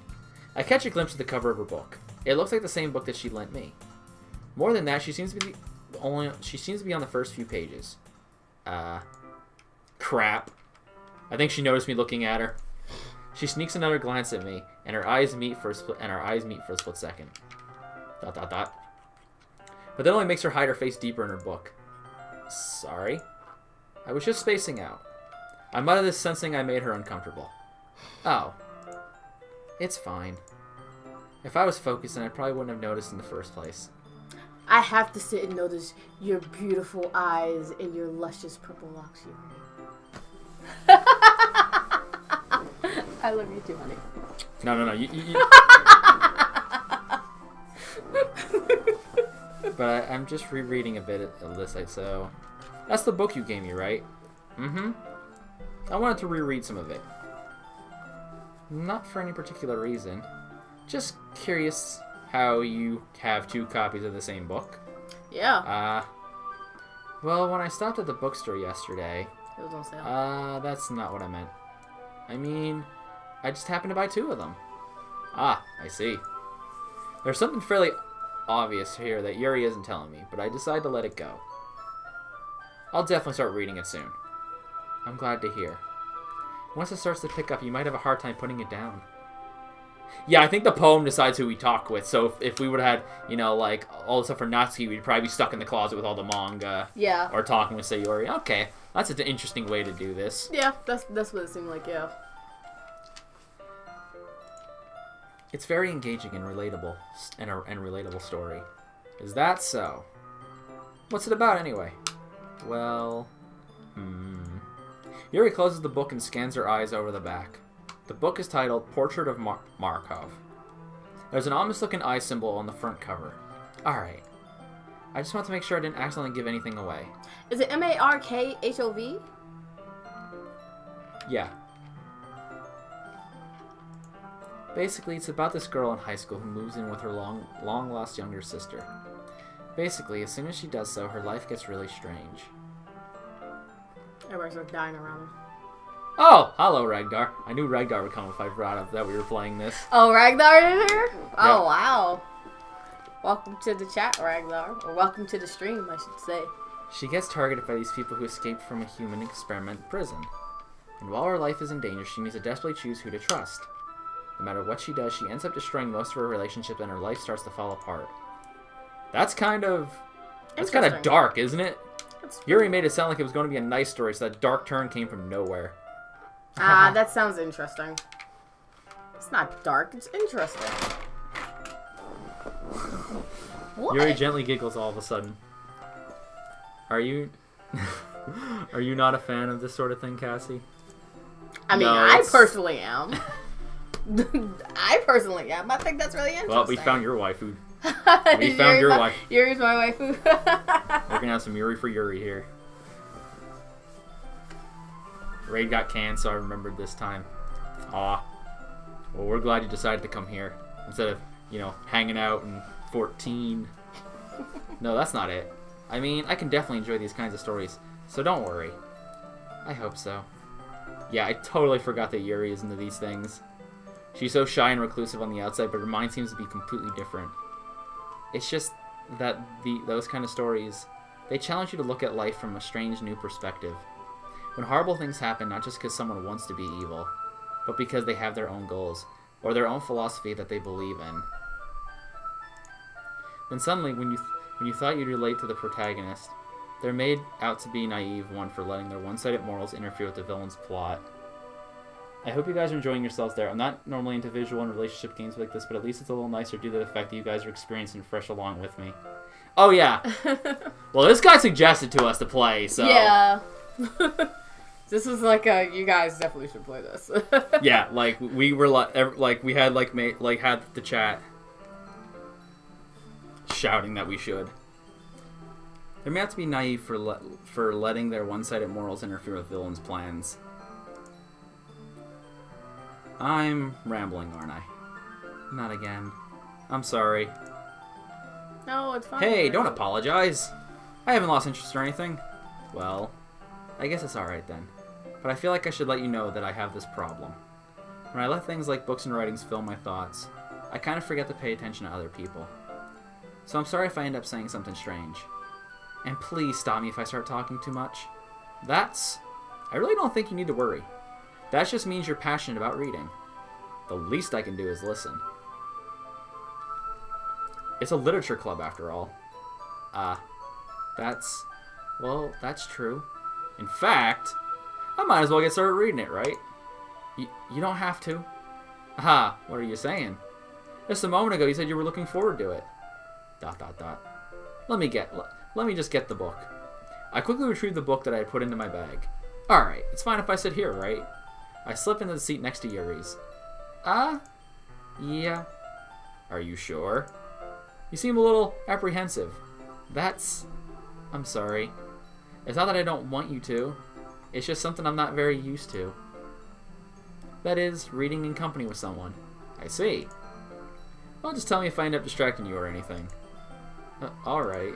I catch a glimpse of the cover of her book. It looks like the same book that she lent me. More than that, she seems to be on the first few pages. Crap. I think she noticed me looking at her. She sneaks another glance at me, and our eyes meet for a split second. ... But that only makes her hide her face deeper in her book. Sorry? I was just spacing out. I muttered this, sensing I made her uncomfortable. Oh. It's fine. If I was focused, then I probably wouldn't have noticed in the first place. I have to sit and notice your beautiful eyes and your luscious purple locks, Yuri. I love you too, honey. No. But I'm just rereading a bit of this, so... That's the book you gave me, right? Mm-hmm. I wanted to reread some of it. Not for any particular reason. Just curious how you have 2 copies of the same book. Yeah. Well, when I stopped at the bookstore yesterday... It was on sale. That's not what I meant. I mean, I just happened to buy 2 of them. Ah, I see. There's something fairly obvious here that Yuri isn't telling me, but I decided to let it go. I'll definitely start reading it soon. I'm glad to hear. Once it starts to pick up, you might have a hard time putting it down. Yeah, I think the poem decides who we talk with, so if we would have had, like, all the stuff for Natsuki, we'd probably be stuck in the closet with all the manga. Yeah. Or talking with Sayori. Okay, that's an interesting way to do this. Yeah, that's what it seemed like, yeah. It's very engaging and relatable, and relatable story. Is that so? What's it about, anyway? Well... Yuri closes the book and scans her eyes over the back. The book is titled Portrait of Markov. There's an ominous-looking eye symbol on the front cover. Alright. I just want to make sure I didn't accidentally give anything away. Is it Markhov? Yeah. Basically, it's about this girl in high school who moves in with her long-lost younger sister. Basically, as soon as she does so, her life gets really strange. Everybody's like dying around her. Oh, hello, Ragnar. I knew Ragnar would come if I brought up that we were playing this. Oh, Ragnar is here? Oh, Yep. wow. Welcome to the chat, Ragnar. Or welcome to the stream, I should say. She gets targeted by these people who escaped from a human experiment prison. And while her life is in danger, she needs to desperately choose who to trust. No matter what she does, she ends up destroying most of her relationships and her life starts to fall apart. That's kind of dark, isn't it? Yuri made it sound like it was going to be a nice story, so that dark turn came from nowhere. That sounds interesting. It's not dark, it's interesting. What? Yuri gently giggles all of a sudden. Are you... Are you not a fan of this sort of thing, Cassie? I mean, No, I personally am. I personally am. I think that's really interesting. Well, we found your waifu. We found your wife. Yuri's my waifu. We're gonna have some Yuri for Yuri here. Raid got canned, so I remembered this time. Aw. Well, we're glad you decided to come here. Instead of, hanging out in 14. No, that's not it. I mean, I can definitely enjoy these kinds of stories, so don't worry. I hope so. Yeah, I totally forgot that Yuri is into these things. She's so shy and reclusive on the outside, but her mind seems to be completely different. It's just that those kind of stories, they challenge you to look at life from a strange new perspective. When horrible things happen, not just because someone wants to be evil, but because they have their own goals, or their own philosophy that they believe in. Then suddenly, when you thought you'd relate to the protagonist, they're made out to be naive one for letting their one-sided morals interfere with the villain's plot. I hope you guys are enjoying yourselves there. I'm not normally into visual and relationship games like this, but at least it's a little nicer due to the fact that you guys are experiencing fresh along with me. Oh, yeah. Well, this guy suggested to us to play, so... Yeah. This was like you guys definitely should play this. Yeah, like, we were we had had the chat shouting that we should. They may have to be naive for letting their one-sided morals interfere with villains' plans. I'm rambling, aren't I? Not again. I'm sorry. No, it's fine. Hey, don't apologize. I haven't lost interest or anything. Well, I guess it's alright then. But I feel like I should let you know that I have this problem. When I let things like books and writings fill my thoughts, I kind of forget to pay attention to other people. So I'm sorry if I end up saying something strange. And please stop me if I start talking too much. I really don't think you need to worry. That just means you're passionate about reading. The least I can do is listen. It's a literature club after all. That's true. In fact, I might as well get started reading it, right? You don't have to. Aha, what are you saying? Just a moment ago you said you were looking forward to it. ... Let me just get the book. I quickly retrieved the book that I had put into my bag. Alright, it's fine if I sit here, right? I slip into the seat next to Yuri's. Yeah. Are you sure? You seem a little apprehensive. I'm sorry. It's not that I don't want you to. It's just something I'm not very used to. That is, reading in company with someone. I see. Well, just tell me if I end up distracting you or anything. Alright.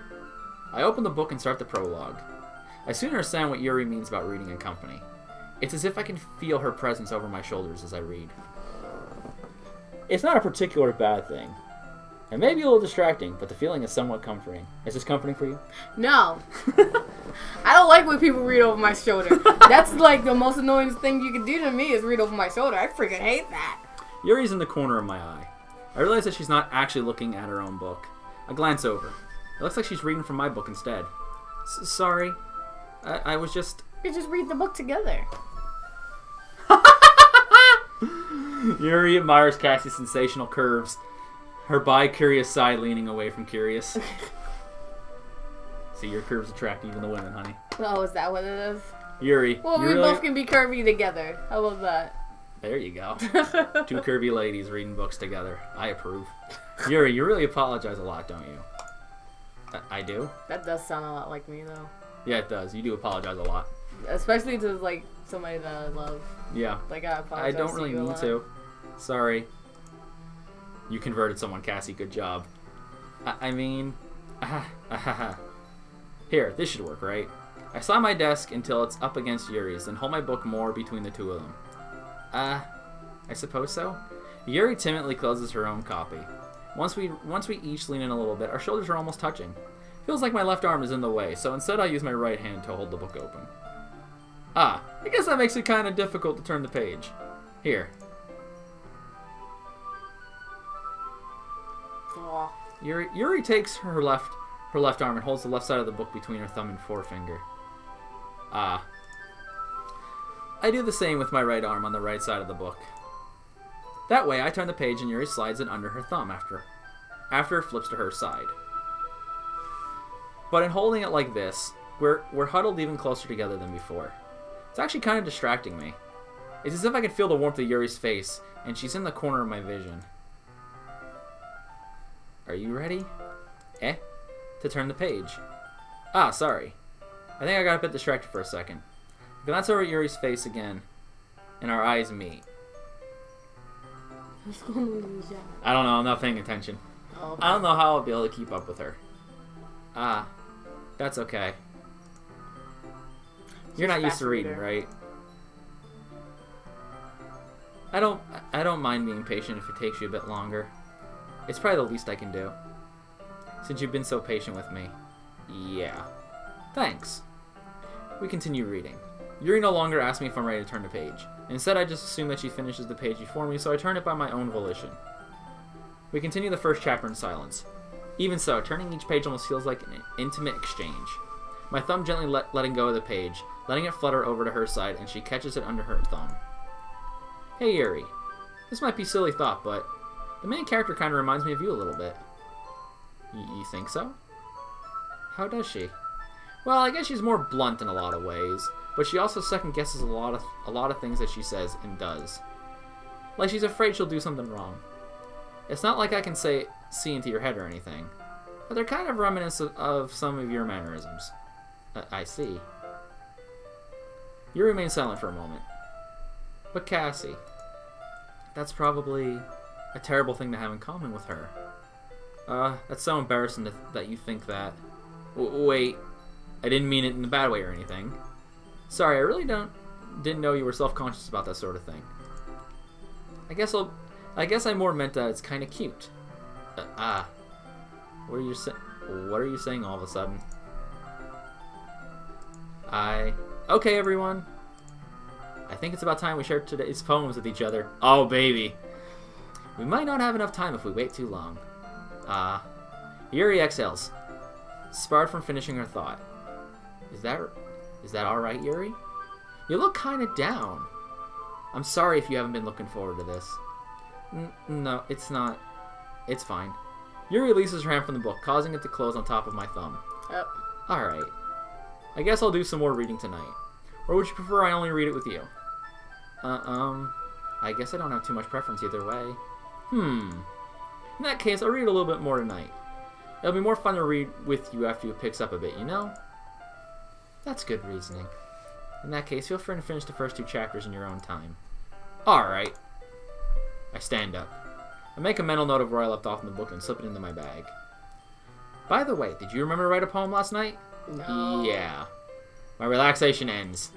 I open the book and start the prologue. I soon understand what Yuri means about reading in company. It's as if I can feel her presence over my shoulders as I read. It's not a particular bad thing. It may be a little distracting, but the feeling is somewhat comforting. Is this comforting for you? No. I don't like when people read over my shoulder. That's like the most annoying thing you can do to me is read over my shoulder. I freaking hate that. Yuri's in the corner of my eye. I realize that she's not actually looking at her own book. I glance over. It looks like she's reading from my book instead. Sorry. I was just... You just read the book together. Yuri admires Cassy's sensational curves. Her bi-curious side leaning away from curious. See, your curves attract even the women, honey. Oh, is that what it is? Yuri. Well, we both can be curvy together. How about that? There you go. Two curvy ladies reading books together. I approve. Yuri, you really apologize a lot, don't you? I do? That does sound a lot like me, though. Yeah, it does. You do apologize a lot. Especially to, like, somebody that I love. Yeah. Like, I apologize. I don't really mean to. Sorry. You converted someone, Cassy. Good job. I mean... Here, this should work, right? I slam my desk until it's up against Yuri's, then hold my book more between the two of them. I suppose so? Yuri timidly closes her own copy. Once we each lean in a little bit, our shoulders are almost touching. Feels like my left arm is in the way, so instead I use my right hand to hold the book open. I guess that makes it kind of difficult to turn the page. Here. Aw. Yuri takes her left arm and holds the left side of the book between her thumb and forefinger. I do the same with my right arm on the right side of the book. That way, I turn the page and Yuri slides it under her thumb after it flips to her side. But in holding it like this, we're huddled even closer together than before. It's actually kind of distracting me. It's as if I can feel the warmth of Yuri's face, and she's in the corner of my vision. Are you ready? To turn the page. Sorry. I think I got a bit distracted for a second. I glance over at Yuri's face again, and our eyes meet. What's going on with you? I don't know, I'm not paying attention. Oh, okay. I don't know how I'll be able to keep up with her. That's okay. You're not used to reading, right? I don't mind being patient if it takes you a bit longer. It's probably the least I can do. Since you've been so patient with me. Yeah. Thanks. We continue reading. Yuri no longer asks me if I'm ready to turn the page. Instead, I just assume that she finishes the page before me, so I turn it by my own volition. We continue the first chapter in silence. Even so, turning each page almost feels like an intimate exchange. My thumb gently letting go of the page, letting it flutter over to her side, and she catches it under her thumb. Hey Yuri. This might be a silly thought, but the main character kind of reminds me of you a little bit. You think so? How does she? Well, I guess she's more blunt in a lot of ways, but she also second-guesses a lot of things that she says and does. Like she's afraid she'll do something wrong. It's not like I can see into your head or anything, but they're kind of reminiscent of some of your mannerisms. I see. You remain silent for a moment. But Cassy, that's probably a terrible thing to have in common with her. That's so embarrassing that you think that. Wait, I didn't mean it in a bad way or anything. Sorry, I really didn't know you were self-conscious about that sort of thing. I guess I more meant that it's kind of cute. What are you saying all of a sudden? Okay, everyone. I think it's about time we shared today's poems with each other. Oh, baby. We might not have enough time if we wait too long. Yuri exhales, sparred from finishing her thought. Is that alright, Yuri? You look kind of down. I'm sorry if you haven't been looking forward to this. No, it's not. It's fine. Yuri releases her hand from the book, causing it to close on top of my thumb. Yep. Alright. I guess I'll do some more reading tonight. Or would you prefer I only read it with you? I guess I don't have too much preference either way. In that case, I'll read a little bit more tonight. It'll be more fun to read with you after you picks up a bit, you know? That's good reasoning. In that case, feel free to finish the first 2 chapters in your own time. Alright. I stand up. I make a mental note of where I left off in the book and slip it into my bag. By the way, did you remember to write a poem last night? No. Yeah. My relaxation ends.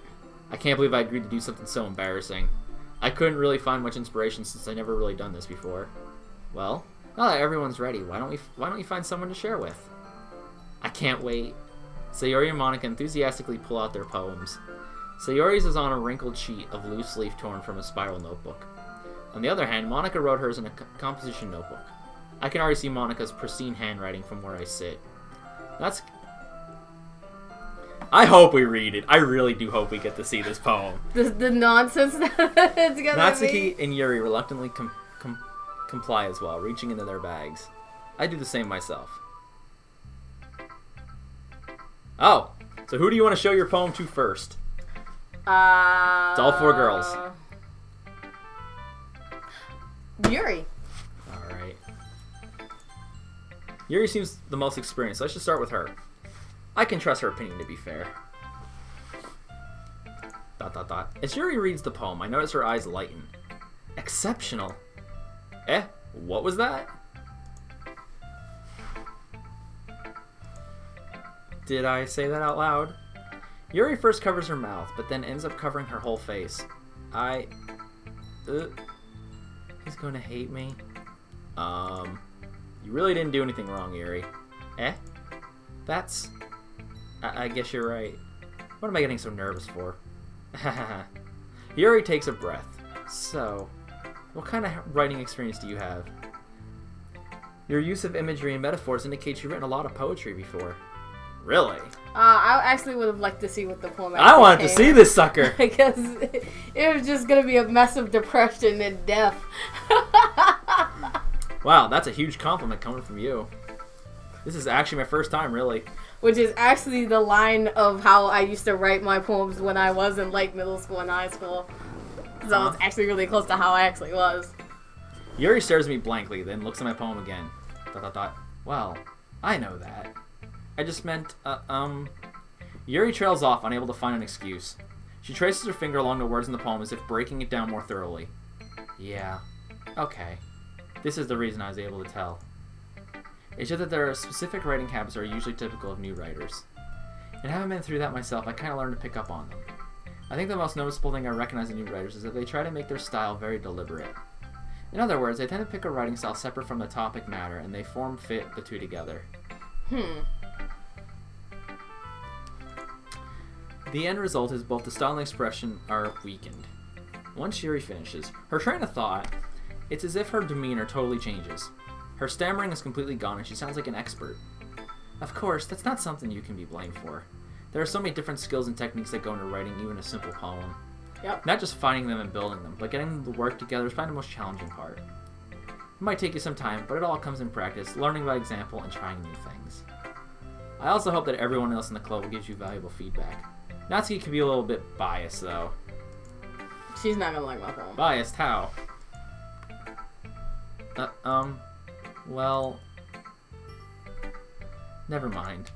I can't believe I agreed to do something so embarrassing. I couldn't really find much inspiration since I never really done this before. Well, now that everyone's ready, why don't you find someone to share with? I can't wait. Sayori and Monica enthusiastically pull out their poems. Sayori's is on a wrinkled sheet of loose leaf torn from a spiral notebook. On the other hand, Monica wrote hers in a composition notebook. I can already see Monica's pristine handwriting from where I sit. I hope we read it. I really do hope we get to see this poem. The nonsense that it's gonna Natsuki be. and Yuri reluctantly comply as well, reaching into their bags. I do the same myself. Oh, so who do you want to show your poem to first? It's all 4 girls. Yuri. Alright. Yuri seems the most experienced, so I should start with her. I can trust her opinion to be fair. ... As Yuri reads the poem, I notice her eyes lighten. Exceptional. What was that? Did I say that out loud? Yuri first covers her mouth, but then ends up covering her whole face. He's gonna hate me. You really didn't do anything wrong, Yuri. That's... I guess you're right. What am I getting so nervous for? Yuri takes a breath. So, what kind of writing experience do you have? Your use of imagery and metaphors indicates you've written a lot of poetry before. Really? I actually would have liked to see what the poem I wanted to see this sucker! Because it was just going to be a mess of depression and death. Wow, that's a huge compliment coming from you. This is actually my first time, really. Which is actually the line of how I used to write my poems when I was in like middle school and high school. So it's actually really close to how I actually was. Yuri stares at me blankly, then looks at my poem again. ... Well, I know that. I just meant, Yuri trails off, unable to find an excuse. She traces her finger along the words in the poem as if breaking it down more thoroughly. Yeah. Okay. This is the reason I was able to tell. It's just that there are specific writing habits that are usually typical of new writers. And having been through that myself, I kind of learned to pick up on them. I think the most noticeable thing I recognize in new writers is that they try to make their style very deliberate. In other words, they tend to pick a writing style separate from the topic matter, and they fit the two together. The end result is both the style and expression are weakened. Once Yuri finishes, her train of thought, it's as if her demeanor totally changes. Her stammering is completely gone and she sounds like an expert. Of course, that's not something you can be blamed for. There are so many different skills and techniques that go into writing even a simple poem. Yep. Not just finding them and building them, but getting them to work together is probably the most challenging part. It might take you some time, but it all comes in practice, learning by example and trying new things. I also hope that everyone else in the club will give you valuable feedback. Natsuki can be a little bit biased, though. She's not gonna like my poem. Biased? How? Well... Never mind.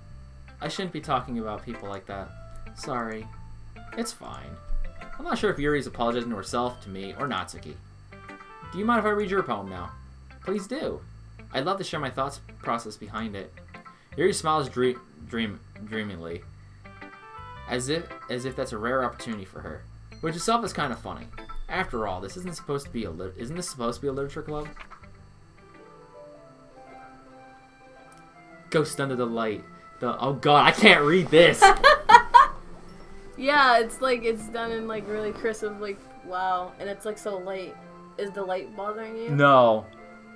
I shouldn't be talking about people like that. Sorry. It's fine. I'm not sure if Yuri's apologizing to herself, to me, or Natsuki. Do you mind if I read your poem now? Please do. I'd love to share my thoughts process behind it. Yuri smiles dreamingly, as if that's a rare opportunity for her, which itself is kind of funny. After all, this isn't supposed to be a literature club? Ghost under the light. Oh god, I can't read this. Yeah, it's like it's done in like really crisp, like wow, and it's like so light. Is the light bothering you? No.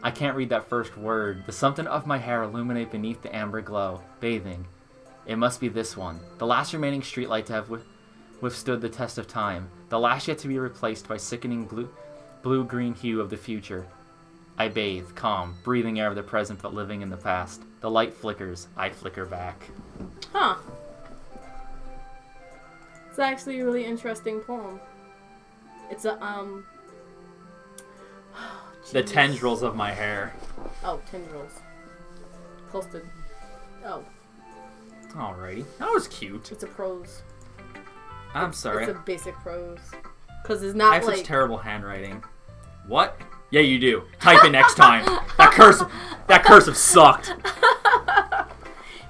I can't read that first word. The something of my hair illuminate beneath the amber glow, bathing. It must be this one. The last remaining streetlight to have withstood the test of time. The last yet to be replaced by sickening blue-green hue of the future. I bathe, calm, breathing air of the present but living in the past. The light flickers. I flicker back. Huh. It's actually a really interesting poem. It's a The tendrils of my hair. Oh, tendrils. Close to. Oh, Alrighty. That was cute. it's a prose. I'm sorry. It's a basic prose. Because it's I not have like. such terrible handwriting. What? Yeah, you do. Type it next time. That cursive sucked.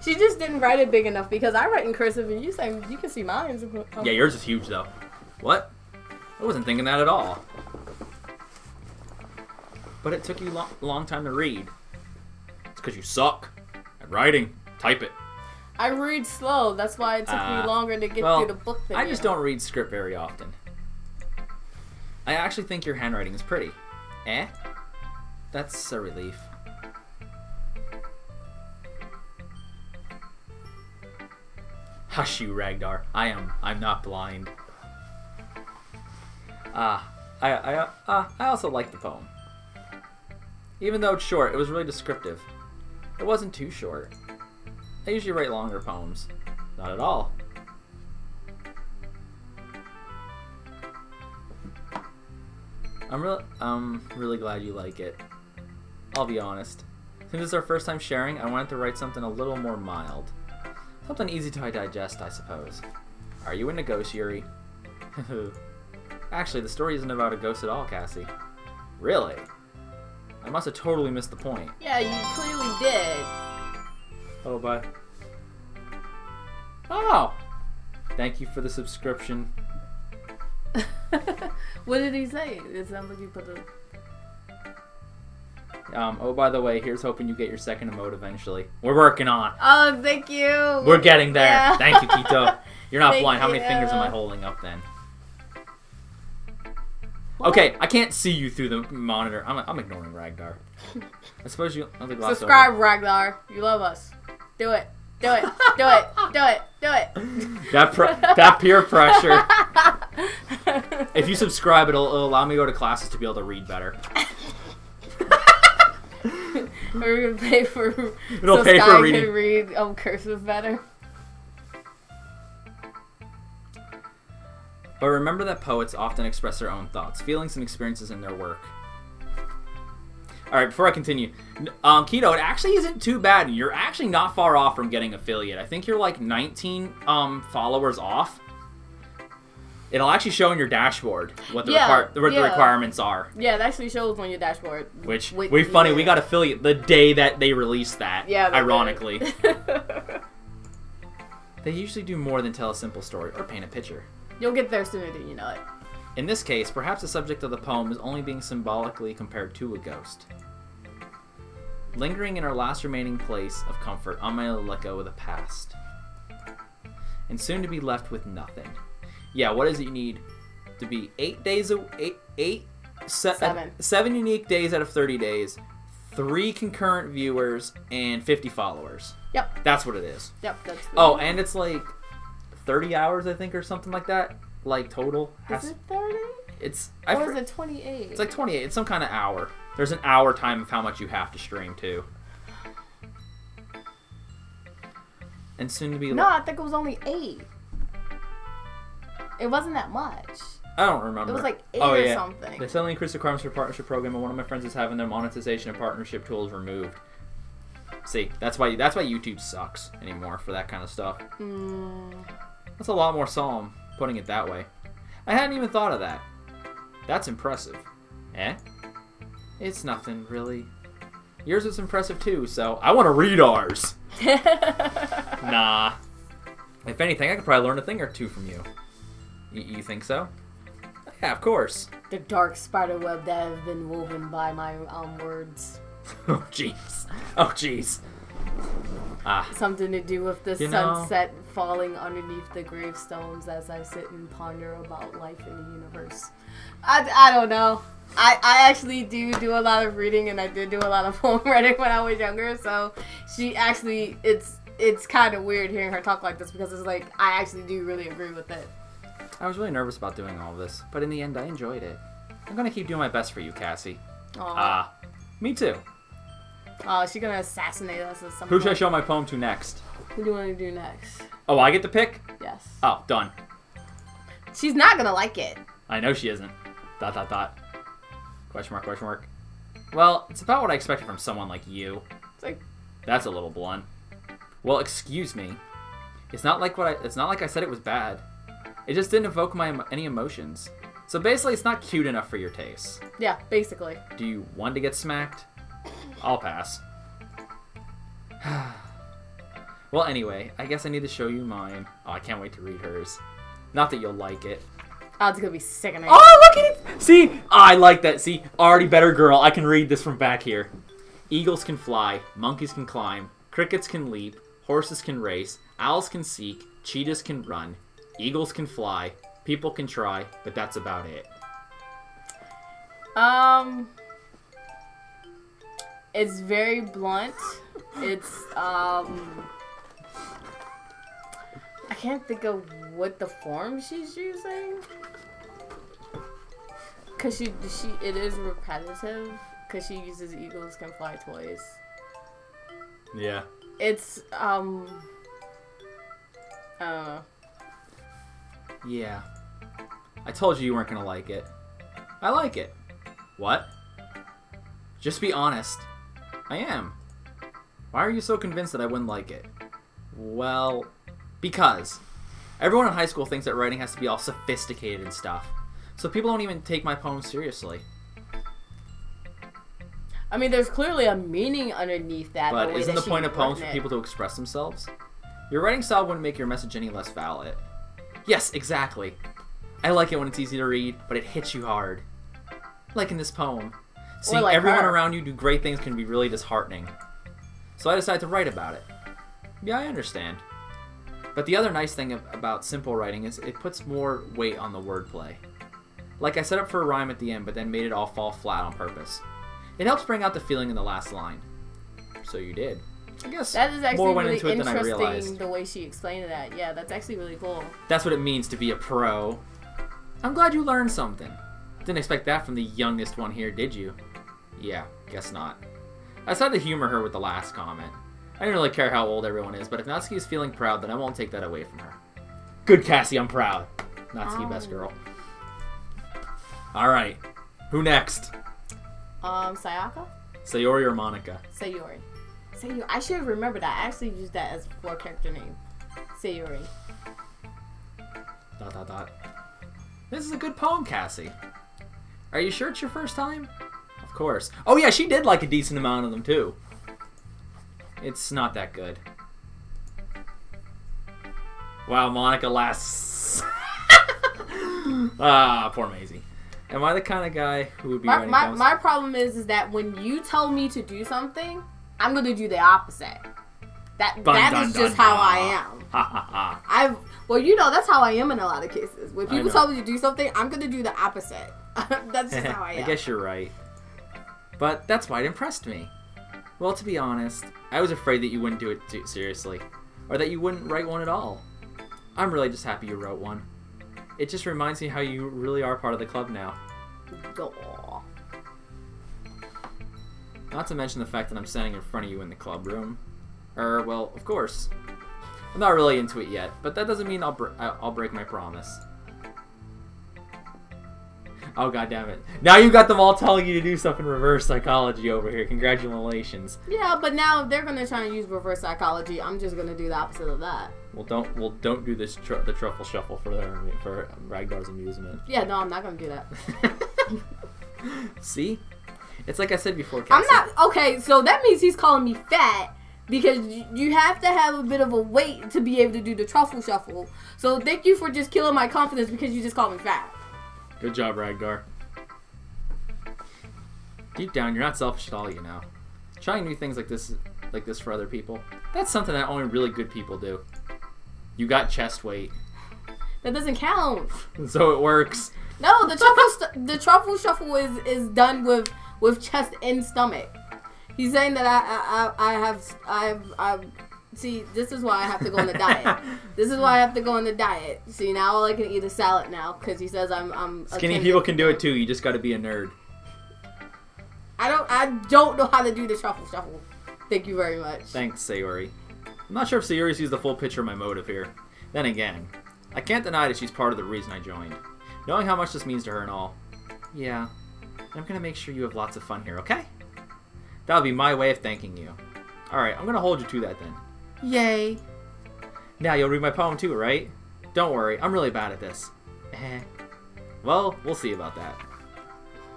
She just didn't write it big enough because I write in cursive and you say you can see mine. Oh. Yeah, yours is huge though. What? I wasn't thinking that at all. But it took you a long time to read. It's because you suck at writing. Type it. I read slow. That's why it took me longer to get through the book thing. I just don't read script very often. I actually think your handwriting is pretty. Eh? That's a relief. Hush you, Ragnar. I'm not blind. I also like the poem. Even though it's short, it was really descriptive. It wasn't too short. I usually write longer poems. Not at all. I'm really glad you like it. I'll be honest. Since it's our first time sharing, I wanted to write something a little more mild. Something easy to digest, I suppose. Are you into ghosts, Yuri? Actually, the story isn't about a ghost at all, Cassy. Really? I must have totally missed the point. Yeah, you clearly did. Oh, bye. Oh! Thank you for the subscription. What did he say? It sounds like you put the... Oh, by the way, here's hoping you get your second emote eventually. We're working on. Oh, thank you. We're getting there. Yeah. Thank you, Kito. You're not Thank blind. How many you. fingers am I holding up then? What? Okay, I can't see you through the monitor. I'm ignoring Ragnar. I suppose you... I'll gloss Subscribe, over. Ragnar. You love us. Do it. Do it. Do it. Do it. Do it. That peer pressure. If you subscribe, it'll allow me to go to classes to be able to read better. We're gonna pay for. It'll so pay Sky for reading. can read cursive better. But remember that poets often express their own thoughts, feelings, and experiences in their work. Alright, before I continue, Keto, it actually isn't too bad. You're actually not far off from getting affiliate. I think you're like 19 followers off. It'll actually show in your dashboard what the, the requirements are. Yeah, it actually shows on your dashboard. Which, we got affiliate the day that they released that, yeah, ironically. They usually do more than tell a simple story or paint a picture. You'll get there sooner than you know it. In this case, perhaps the subject of the poem is only being symbolically compared to a ghost. Lingering in our last remaining place of comfort, I'm going to let go of the past. And soon to be left with nothing. Yeah, what is it you need? To be 7 unique days out of 30 days, 3 concurrent viewers, and 50 followers. Yep. That's what it is. Yep, that's Oh, and it's like 30 hours, I think, or something like that. Like, total. Is it 30? It's... Or is it 28? It's like 28. It's some kind of hour. There's an hour time of how much you have to stream, too. And soon to be... No, I think it was only 8. It wasn't that much. I don't remember. It was like 8 or something. They suddenly increased the requirements for partnership program, and one of my friends is having their monetization and partnership tools removed. See, that's why YouTube sucks anymore for that kind of stuff. That's a lot more solemn, putting it that way. I hadn't even thought of that. That's impressive. Eh? It's nothing, really. Yours is impressive, too, so I want to read ours. Nah. If anything, I could probably learn a thing or two from you. You think so? Yeah, of course. The dark spider web that have been woven by my words. Oh, jeez. Oh, jeez. Something to do with the sunset falling underneath the gravestones as I sit and ponder about life in the universe. I don't know. I actually do a lot of reading, and I did do a lot of poem writing when I was younger, so she actually, it's kind of weird hearing her talk like this because it's like, I actually do really agree with it. I was really nervous about doing all this, but in the end, I enjoyed it. I'm gonna keep doing my best for you, Cassy. Me too. Oh, is she gonna assassinate us at some Who point? should I show my poem to next? Who do you want to do next? Oh, I get to pick? Yes. Oh, done. She's not gonna like it. I know she isn't. Dot dot dot. Question mark, question mark. Well, it's about what I expected from someone like you. It's like, That's a little blunt. Well, excuse me. It's not like I said it was bad. It just didn't evoke any emotions. So basically, it's not cute enough for your taste. yeah, basically. Do you want to get smacked? I'll pass. Well, anyway, I guess I need to show you mine. Oh, I can't wait to read hers. Not that you'll like it. Oh, it's gonna be sickening. Oh, look at it! See? I like that. See? Already better girl. I can read this from back here. Eagles can fly. Monkeys can climb. Crickets can leap. Horses can race. Owls can seek. Cheetahs can run. Eagles can fly. People can try. But that's about it. It's very blunt. It's, I can't think of what the form she's using. Cause it is repetitive. Cause she uses eagles can fly twice. Yeah. It's, I don't know. Yeah. I told you weren't gonna like it. I like it. What? Just be honest. I am. Why are you so convinced that I wouldn't like it? Well, because everyone in high school thinks that writing has to be all sophisticated and stuff. So people don't even take my poems seriously. I mean, there's clearly a meaning underneath that. But isn't the point of poems for it. people to express themselves? Your writing style wouldn't make your message any less valid. Yes, exactly. I like it when it's easy to read, but it hits you hard. Like in this poem. Seeing like everyone her. around you do great things can be really disheartening. So I decided to write about it. Yeah, I understand. But the other nice thing about simple writing is it puts more weight on the wordplay. Like I set up for a rhyme at the end, but then made it all fall flat on purpose. It helps bring out the feeling in the last line. So you did. I guess That is actually more went really into it than I interesting, realized. the way she explained that. Yeah, that's actually really cool. That's what it means to be a pro. I'm glad you learned something. Didn't expect that from the youngest one here, did you? Yeah, guess not. I decided to humor her with the last comment. I didn't really care how old everyone is, but if Natsuki is feeling proud, then I won't take that away from her. Good, Cassy, I'm proud. Natsuki, best girl. Alright, who next? Sayaka? Sayori or Monica? Sayori. I should have remembered that. I actually used that as a 4-character name. Sayori. ... This is a good poem, Cassy. Are you sure it's your first time? Of course. Oh yeah, she did like a decent amount of them too. It's not that good. Wow, Monica lasts... Ah, poor Maisie. Am I the kind of guy who would be writing poems? My problem is that when you tell me to do something, I'm going to do the opposite. That is just how I am. Ha ha ha. Well, you know, that's how I am in a lot of cases. When people know. tell me to do something, I'm going to do the opposite. That's just how I am. I guess you're right. But that's why it impressed me. Well, to be honest, I was afraid that you wouldn't do it too seriously. Or that you wouldn't write one at all. I'm really just happy you wrote one. It just reminds me how you really are part of the club now. Aw. Not to mention the fact that I'm standing in front of you in the club room. Well, of course. I'm not really into it yet, but that doesn't mean I'll break my promise. Oh, goddammit. Now you got them all telling you to do stuff in reverse psychology over here. Congratulations. Yeah, but now if they're going to try and use reverse psychology, I'm just going to do the opposite of that. Well, don't do this the truffle shuffle for Ragdar's amusement. Yeah, no, I'm not going to do that. See? It's like I said before, Cassy. I'm not... Okay, so that means he's calling me fat because you have to have a bit of a weight to be able to do the truffle shuffle. So thank you for just killing my confidence because you just called me fat. Good job, Ragdar. Deep down, you're not selfish at all, you know. Trying new things like this for other people, that's something that only really good people do. You got chest weight. That doesn't count. So it works. No, the truffle shuffle is done with chest and stomach. He's saying that I have see, this is why I have to go on the diet. This is why I have to go on the diet. See, now all I can eat is salad now because he says I'm skinny people can do it too. You just got to be a nerd. I don't know how to do the truffle shuffle. Thank you very much. Thanks, Sayori. I'm not sure if Sayori sees the full picture of my motive here. Then again, I can't deny that she's part of the reason I joined. Knowing how much this means to her and all. Yeah. I'm gonna make sure you have lots of fun here, okay? That'll be my way of thanking you. Alright, I'm gonna hold you to that then. Yay! Now you'll read my poem too, right? Don't worry, I'm really bad at this. Well, we'll see about that.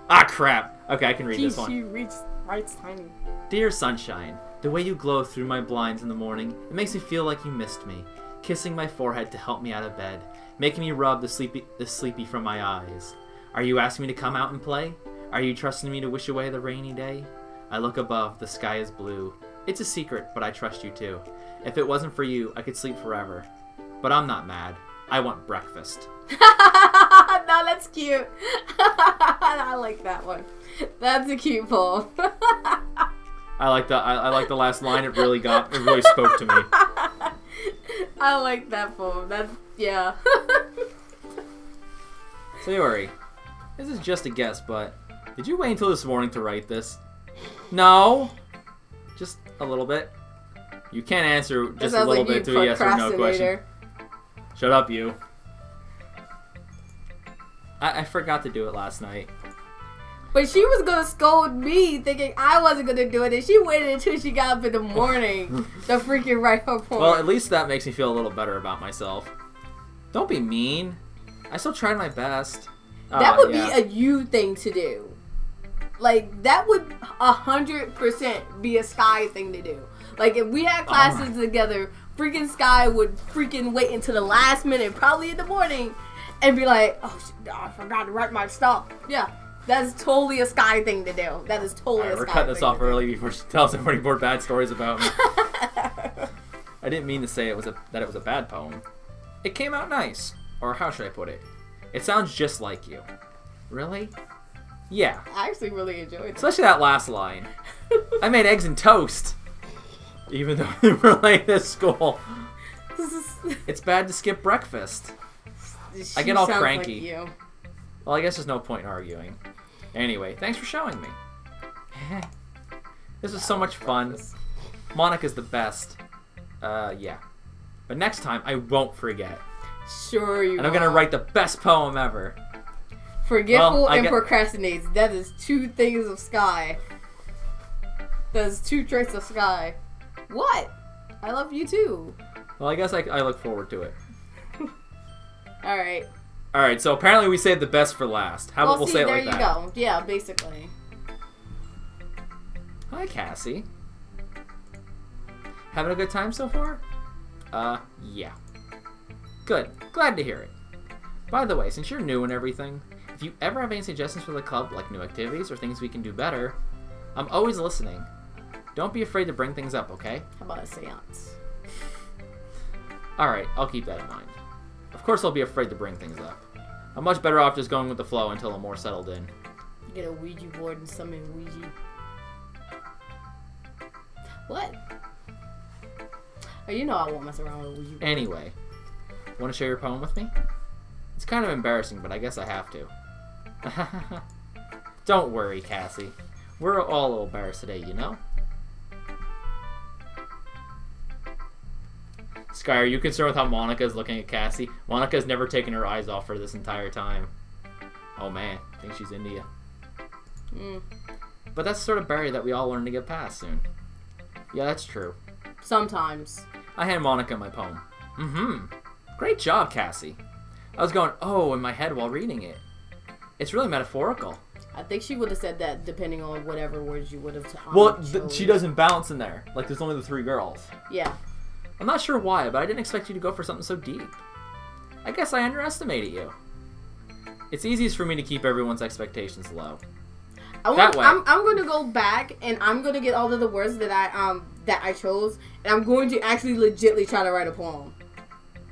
Ah, crap! Okay, I can read this one. She writes tiny. Dear sunshine, the way you glow through my blinds in the morning, it makes me feel like you missed me. Kissing my forehead to help me out of bed, making me rub the sleepy from my eyes. Are you asking me to come out and play? Are you trusting me to wish away the rainy day? I look above, the sky is blue. It's a secret, but I trust you too. If it wasn't for you, I could sleep forever. But I'm not mad. I want breakfast. No, that's cute. I like that one. That's a cute poem. I like the last line. It really spoke to me. I like that poem. Yeah. Sayori, this is just a guess, but did you wait until this morning to write this? No. Just a little bit. You can't answer just a little bit to a yes or no question. Shut up, you. I forgot to do it last night. But she was gonna scold me, thinking I wasn't gonna do it, and she waited until she got up in the morning to freaking write her poem. Well, at least that makes me feel a little better about myself. Don't be mean. I still tried my best. That would be a you thing to do. Like, that would 100% be a Sky thing to do. Like, if we had classes together, freaking Sky would freaking wait until the last minute, probably in the morning, and be like, oh, shit, I forgot to write my stuff. Yeah, that's totally a Sky thing to do. That is totally a Sky thing. We're cutting this off early before she tells everybody more bad stories about me. I didn't mean to say that it was a bad poem. It came out nice. Or how should I put it? It sounds just like you. Really? Yeah. I actually really enjoyed it. Especially that last line. I made eggs and toast. Even though we were late at school. It's bad to skip breakfast. I get all cranky. Like you. Well, I guess there's no point in arguing. Anyway, thanks for showing me. This was so much fun. Monica's the best. Yeah. But next time, I won't forget. Sure you And I'm gonna write the best poem ever. Forgetful and procrastinates. That is two things of Sky. That is two traits of Sky. What? I love you too. Well, I guess I look forward to it. Alright. Alright, so apparently we saved the best for last. How about we'll say it like that? There you go. Yeah, basically. Hi, Cassie. Having a good time so far? Yeah. Good. Glad to hear it. By the way, since you're new and everything, if you ever have any suggestions for the club, like new activities or things we can do better, I'm always listening. Don't be afraid to bring things up, okay? How about a seance? Alright, I'll keep that in mind. Of course I'll be afraid to bring things up. I'm much better off just going with the flow until I'm more settled in. Get a Ouija board and summon Ouija. What? Oh, you know I won't mess around with a Ouija board. Anyway, want to share your poem with me? It's kind of embarrassing, but I guess I have to. Don't worry, Cassie. We're all a little embarrassed today, you know? Sky, are you concerned with how Monica's looking at Cassie? Monica's never taken her eyes off her this entire time. Oh man, I think she's into you. But that's the sort of barrier that we all learn to get past soon. Yeah, that's true. Sometimes. I hand Monica my poem. Great job, Cassie. I was going, oh, in my head while reading it. It's really metaphorical. I think she would have said that depending on whatever words you would have Well, she doesn't balance in there. Like, there's only the three girls. Yeah. I'm not sure why, but I didn't expect you to go for something so deep. I guess I underestimated you. It's easiest for me to keep everyone's expectations low. I'm going to go back and I'm going to get all of the words that I chose, and I'm going to actually legitly try to write a poem.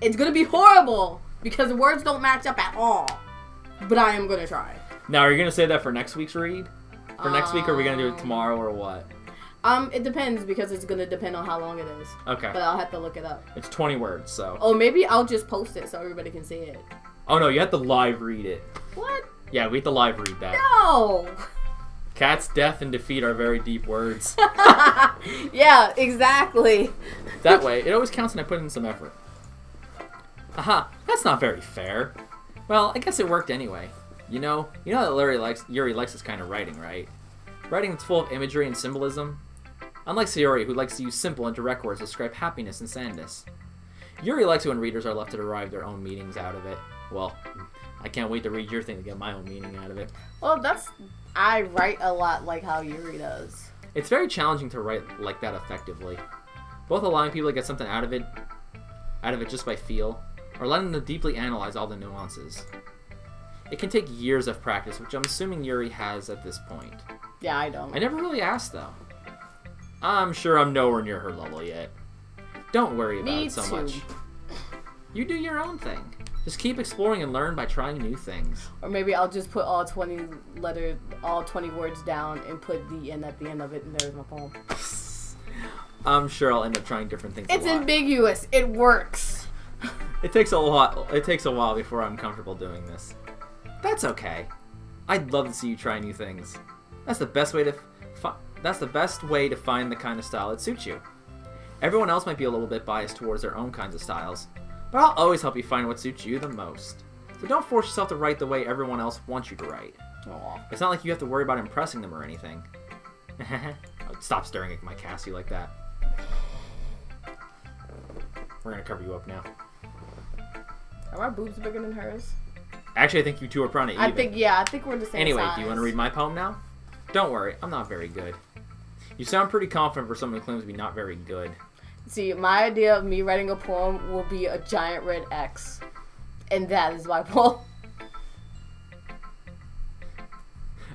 It's going to be horrible because the words don't match up at all, but I am going to try. Now, are you going to say that for next week's read? For next week, or are we going to do it tomorrow or what? It depends because it's going to depend on how long it is. Okay. But I'll have to look it up. It's 20 words, so. Oh, maybe I'll just post it so everybody can see it. Oh, no, you have to live read it. What? Yeah, we have to live read that. No! Cat's death and defeat are very deep words. Yeah, exactly. That way, it always counts when I put in some effort. Aha, that's not very fair. Well, I guess it worked anyway. You know that Yuri likes this kind of writing, right? Writing that's full of imagery and symbolism. Unlike Sayori, who likes to use simple and direct words to describe happiness and sadness. Yuri likes it when readers are left to derive their own meanings out of it. Well, I can't wait to read your thing to get my own meaning out of it. Well, I write a lot like how Yuri does. It's very challenging to write like that effectively. Both allowing people to get something out of it just by feel, or letting them deeply analyze all the nuances. It can take years of practice, which I'm assuming Yuri has at this point. Yeah, I don't. I never really asked, though. I'm sure I'm nowhere near her level yet. Don't worry about it so much. You do your own thing. Just keep exploring and learn by trying new things. Or maybe I'll just put all 20 words down and put the end at the end of it, and there's my poem. I'm sure I'll end up trying different things. It's ambiguous. It works. It takes a while. It takes a while before I'm comfortable doing this. That's okay. I'd love to see you try new things. That's the best way to find the kind of style that suits you. Everyone else might be a little bit biased towards their own kinds of styles, but I'll always help you find what suits you the most. So don't force yourself to write the way everyone else wants you to write. Aww. It's not like you have to worry about impressing them or anything. Stop staring at my Cassy like that. We're gonna cover you up now. Are my boobs bigger than hers? Actually, I think you two are probably even. I think we're the same Anyway, size. do you want to read my poem now? Don't worry, I'm not very good. You sound pretty confident for someone who claims to be not very good. See, my idea of me writing a poem will be a giant red X. And that is my poem.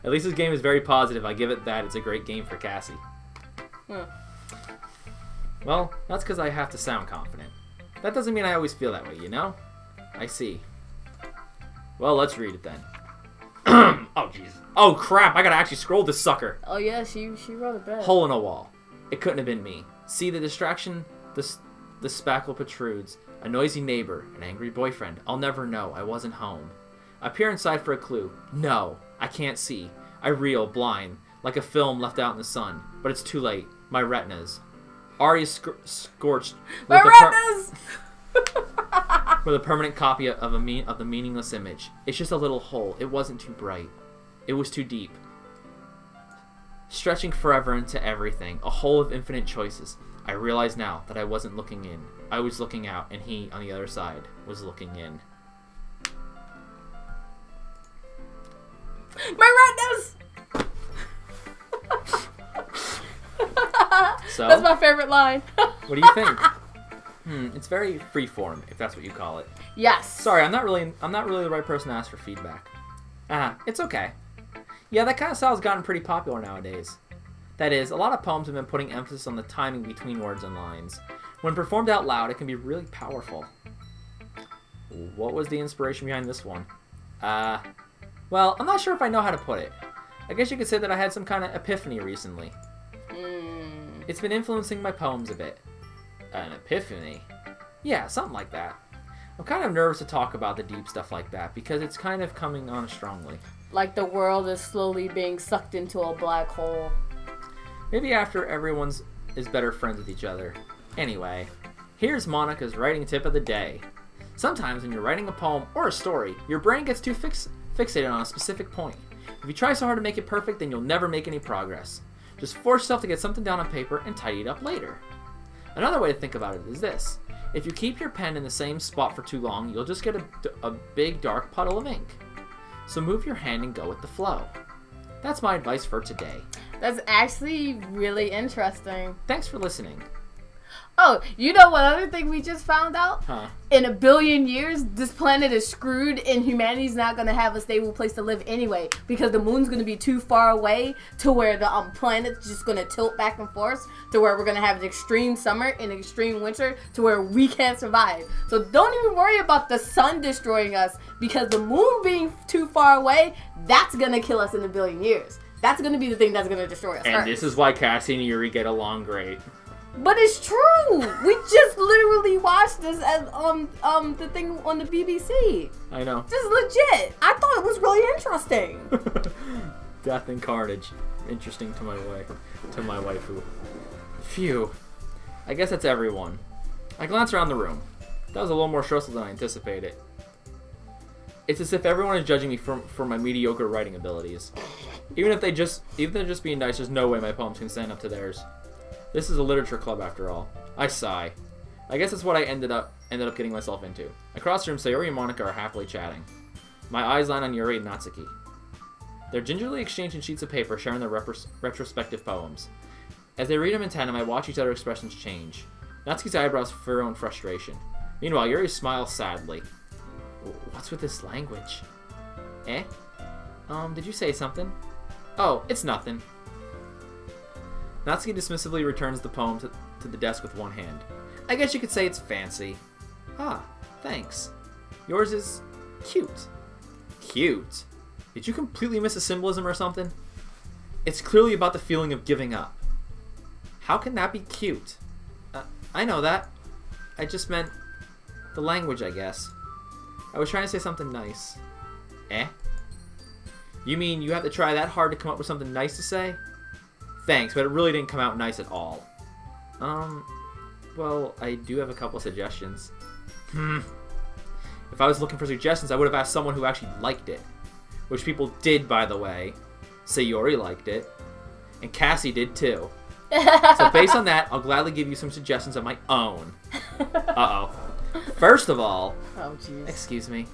At least this game is very positive. I give it that. It's a great game for Cassy. Well, that's because I have to sound confident. That doesn't mean I always feel that way, you know? I see. Well, let's read it then. Oh, jeez. Oh, crap. I gotta actually scroll this sucker. Oh, yeah, she wrote it bad. Hole in a wall. It couldn't have been me. See the distraction? The spackle protrudes. A noisy neighbor. An angry boyfriend. I'll never know. I wasn't home. I peer inside for a clue. No. I can't see. I reel, blind, like a film left out in the sun. But it's too late. My retinas. Ari is scorched. My retinas! With a permanent copy of the meaningless image. It's just a little hole. It wasn't too bright. It was too deep. Stretching forever into everything. A hole of infinite choices. I realize now that I wasn't looking in. I was looking out, and he, on the other side, was looking in. My retinas! So? That's my favorite line. What do you think? It's very freeform, if that's what you call it. Yes. Sorry, I'm not really the right person to ask for feedback. It's okay. Yeah, that kind of style has gotten pretty popular nowadays. That is, a lot of poems have been putting emphasis on the timing between words and lines. When performed out loud, it can be really powerful. What was the inspiration behind this one? Well, I'm not sure if I know how to put it. I guess you could say that I had some kind of epiphany recently. It's been influencing my poems a bit. An epiphany? Yeah, something like that. I'm kind of nervous to talk about the deep stuff like that because it's kind of coming on strongly. Like the world is slowly being sucked into a black hole. Maybe after everyone's is better friends with each other. Anyway, here's Monica's writing tip of the day. Sometimes when you're writing a poem or a story, your brain gets too fixated on a specific point. If you try so hard to make it perfect, then you'll never make any progress. Just force yourself to get something down on paper and tidy it up later. Another way to think about it is this. If you keep your pen in the same spot for too long, you'll just get a big dark puddle of ink. So move your hand and go with the flow. That's my advice for today. That's actually really interesting. Thanks for listening. Oh, you know what other thing we just found out? Huh? In 1 billion years, this planet is screwed and humanity's not going to have a stable place to live anyway because the moon's going to be too far away to where the planet's just going to tilt back and forth to where we're going to have an extreme summer and extreme winter to where we can't survive. So don't even worry about the sun destroying us because the moon being too far away, that's going to kill us in 1 billion years. That's going to be the thing that's going to destroy us And first. this is why Cassy and Yuri get along great. But it's true. We just literally watched this as the thing on the BBC. I know. This is legit. I thought it was really interesting. Death and carnage. Interesting to my waifu. Phew. I guess that's everyone. I glance around the room. That was a little more stressful than I anticipated. It's as if everyone is judging me for my mediocre writing abilities. Even if they're just being nice, there's no way my poems can stand up to theirs. This is a literature club after all. I sigh. I guess that's what I ended up getting myself into. Across the room, Sayori and Monica are happily chatting. My eyes land on Yuri and Natsuki. They're gingerly exchanging sheets of paper, sharing their retrospective poems. As they read them in tandem, I watch each other's expressions change. Natsuki's eyebrows furrow in frustration. Meanwhile, Yuri smiles sadly. What's with this language? Eh? Did you say something? Oh, it's nothing. Natsuki dismissively returns the poem to the desk with one hand. I guess you could say it's fancy. Ah, thanks. Yours is cute. Cute? Did you completely miss a symbolism or something? It's clearly about the feeling of giving up. How can that be cute? I know that. I just meant the language, I guess. I was trying to say something nice. Eh? You mean you have to try that hard to come up with something nice to say? Thanks, but it really didn't come out nice at all. Well, I do have a couple of suggestions. If I was looking for suggestions, I would have asked someone who actually liked it. Which people did, by the way. Sayori liked it. And Cassy did too. So based on that, I'll gladly give you some suggestions of my own. Uh-oh. First of all... Oh, jeez. Excuse me.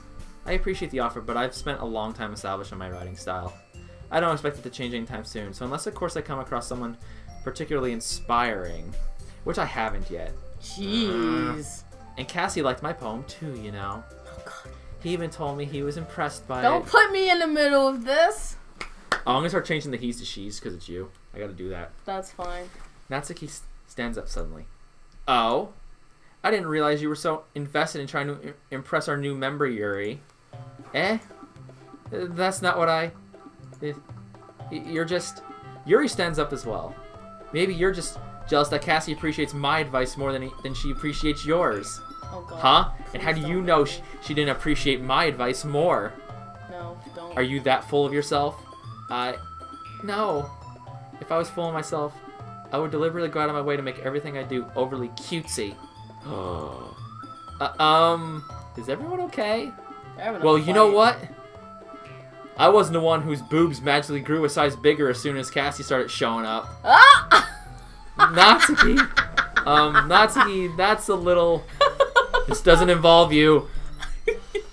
I appreciate the offer, but I've spent a long time establishing my writing style. I don't expect it to change anytime soon, so unless, of course, I come across someone particularly inspiring, which I haven't yet. Jeez. And Cassy liked my poem, too, you know. Oh, God. He even told me he was impressed by Don't it. put me in the middle of this. Oh, I'm going to start changing the he's to she's, because it's you. I got to do that. That's fine. Natsuki stands up suddenly. Oh? I didn't realize you were so invested in trying to impress our new member, Yuri. Eh? That's not what I... You're just... Yuri stands up as well. Maybe you're just jealous that Cassy appreciates my advice more than she appreciates yours. Oh, God. Huh? And how do you know she didn't appreciate my advice more? No, don't. Are you that full of yourself? No. If I was full of myself, I would deliberately go out of my way to make everything I do overly cutesy. Is everyone okay? Well, you know what? I wasn't the one whose boobs magically grew a size bigger as soon as Cassy started showing up. Ah! Natsuki. Natsuki, that's a little... This doesn't involve you.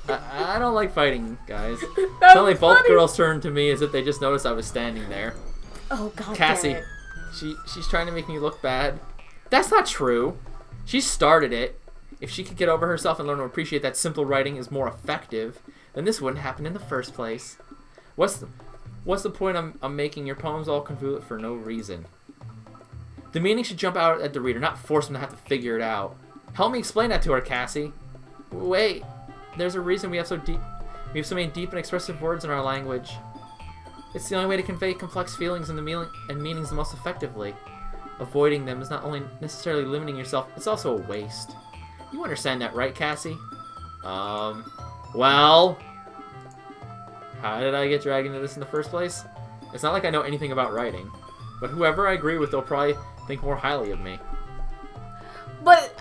I don't like fighting, guys. Suddenly both girls turned to me as if they just noticed I was standing there. Oh, God. Cassy, damn it. she's trying to make me look bad. That's not true. She started it. If she could get over herself and learn to appreciate that simple writing is more effective, then this wouldn't happen in the first place. What's the point I'm making your poems all convoluted for no reason? The meaning should jump out at the reader, not force them to have to figure it out. Help me explain that to her, Cassy. Wait, there's a reason we have so many deep and expressive words in our language. It's the only way to convey complex feelings and meanings the most effectively. Avoiding them is not only necessarily limiting yourself, it's also a waste. You understand that, right, Cassy? Well... How did I get dragged into this in the first place? It's not like I know anything about writing. But whoever I agree with, they'll probably think more highly of me. But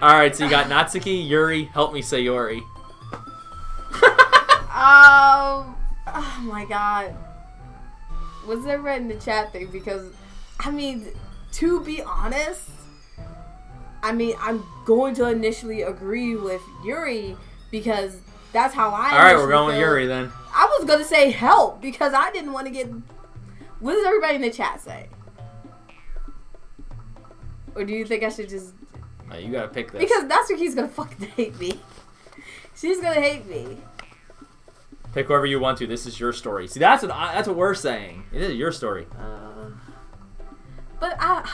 Alright, so you got Natsuki, Yuri, help me say Sayori. Oh my God. Was there read in the chat thing? Because, I mean, to be honest, I'm going to initially agree with Yuri because that's how I Alright, we're going feel. with Yuri then. I was going to say help because I didn't want to get... What does everybody in the chat say? Or do you think I should just... You gotta pick this. Because Natsuki's going to fucking hate me. She's going to hate me. Pick whoever you want to. This is your story. See, that's what we're saying. It is your story. But I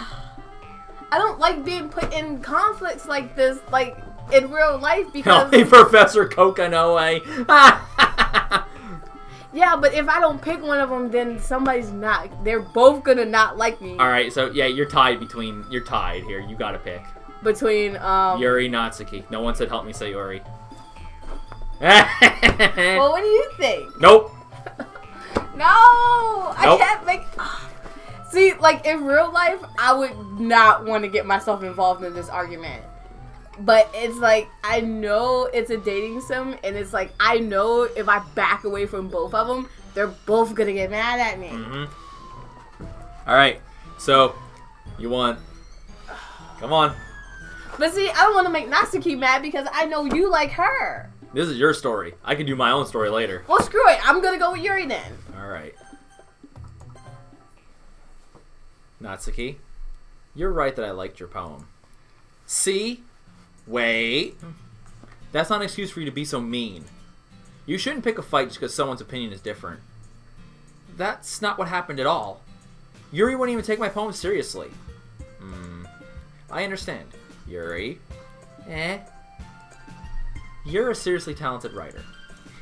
don't like being put in conflicts like this, like in real life because. Hey, Professor Kokanoe. Yeah, but if I don't pick one of them, then somebody's not. They're both gonna not like me. All right, so yeah, you're tied here. You gotta pick Between Yuri, Natsuki. No one said help me say Yuri. Well, what do you think? Nope. No, I can't make. See, like in real life, I would not want to get myself involved in this argument. But it's like, I know it's a dating sim, and it's like, I know if I back away from both of them, they're both gonna get mad at me. All right, so you want? Come on. But see, I don't want to make Natsuki mad because I know you like her. This is your story. I can do my own story later. Well, screw it. I'm gonna go with Yuri then. All right. Natsuki, you're right that I liked your poem. See? Wait. That's not an excuse for you to be so mean. You shouldn't pick a fight just because someone's opinion is different. That's not what happened at all. Yuri wouldn't even take my poem seriously. I understand. Yuri? You're a seriously talented writer.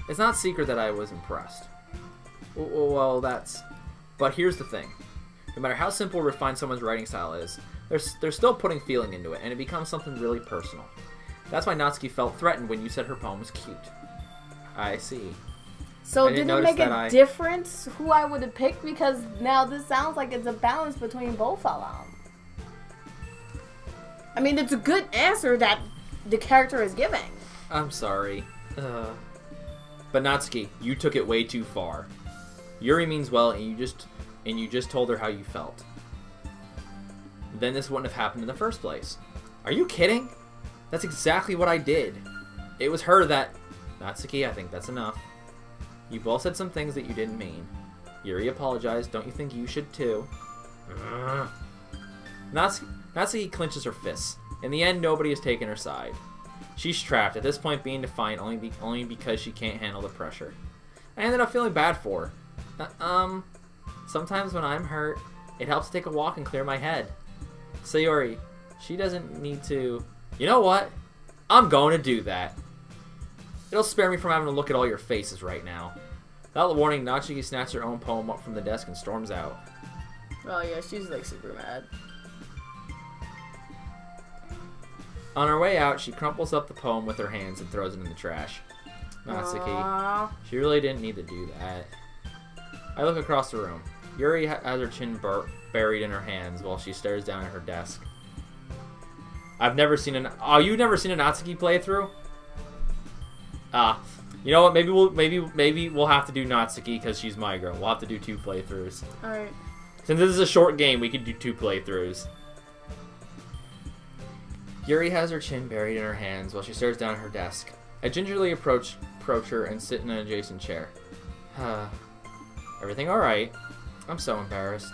It's not secret that I was impressed. Well, that's... But here's the thing. No matter how simple or refined someone's writing style is, they're still putting feeling into it, and it becomes something really personal. That's why Natsuki felt threatened when you said her poem was cute. I see. So did it make a difference who I would have picked? Because now this sounds like it's a balance between both of them. I mean, it's a good answer that the character is giving. I'm sorry. But Natsuki, you took it way too far. Yuri means well, and you just told her how you felt. Then this wouldn't have happened in the first place. Are you kidding? That's exactly what I did. It was her that... Natsuki, I think that's enough. You both said some things that you didn't mean. Yuri apologized. Don't you think you should too? Natsuki clenches her fists. In the end, nobody has taken her side. She's trapped, at this point being defiant only because she can't handle the pressure. I ended up feeling bad for her. Sometimes when I'm hurt, it helps to take a walk and clear my head. Sayori, she doesn't need to... You know what? I'm going to do that. It'll spare me from having to look at all your faces right now. Without warning, Natsuki snatches her own poem up from the desk and storms out. Oh yeah, she's like super mad. On her way out, she crumples up the poem with her hands and throws it in the trash. Natsuki, she really didn't need to do that. I look across the room. Yuri has her chin buried in her hands while she stares down at her desk. I've never seen an... Oh, you've never seen a Natsuki playthrough? You know what? Maybe we'll have to do Natsuki because she's my girl. We'll have to do 2 playthroughs. Alright. Since this is a short game, we can do 2 playthroughs. Yuri has her chin buried in her hands while she stares down at her desk. I gingerly approach her and sit in an adjacent chair. Everything alright? I'm so embarrassed.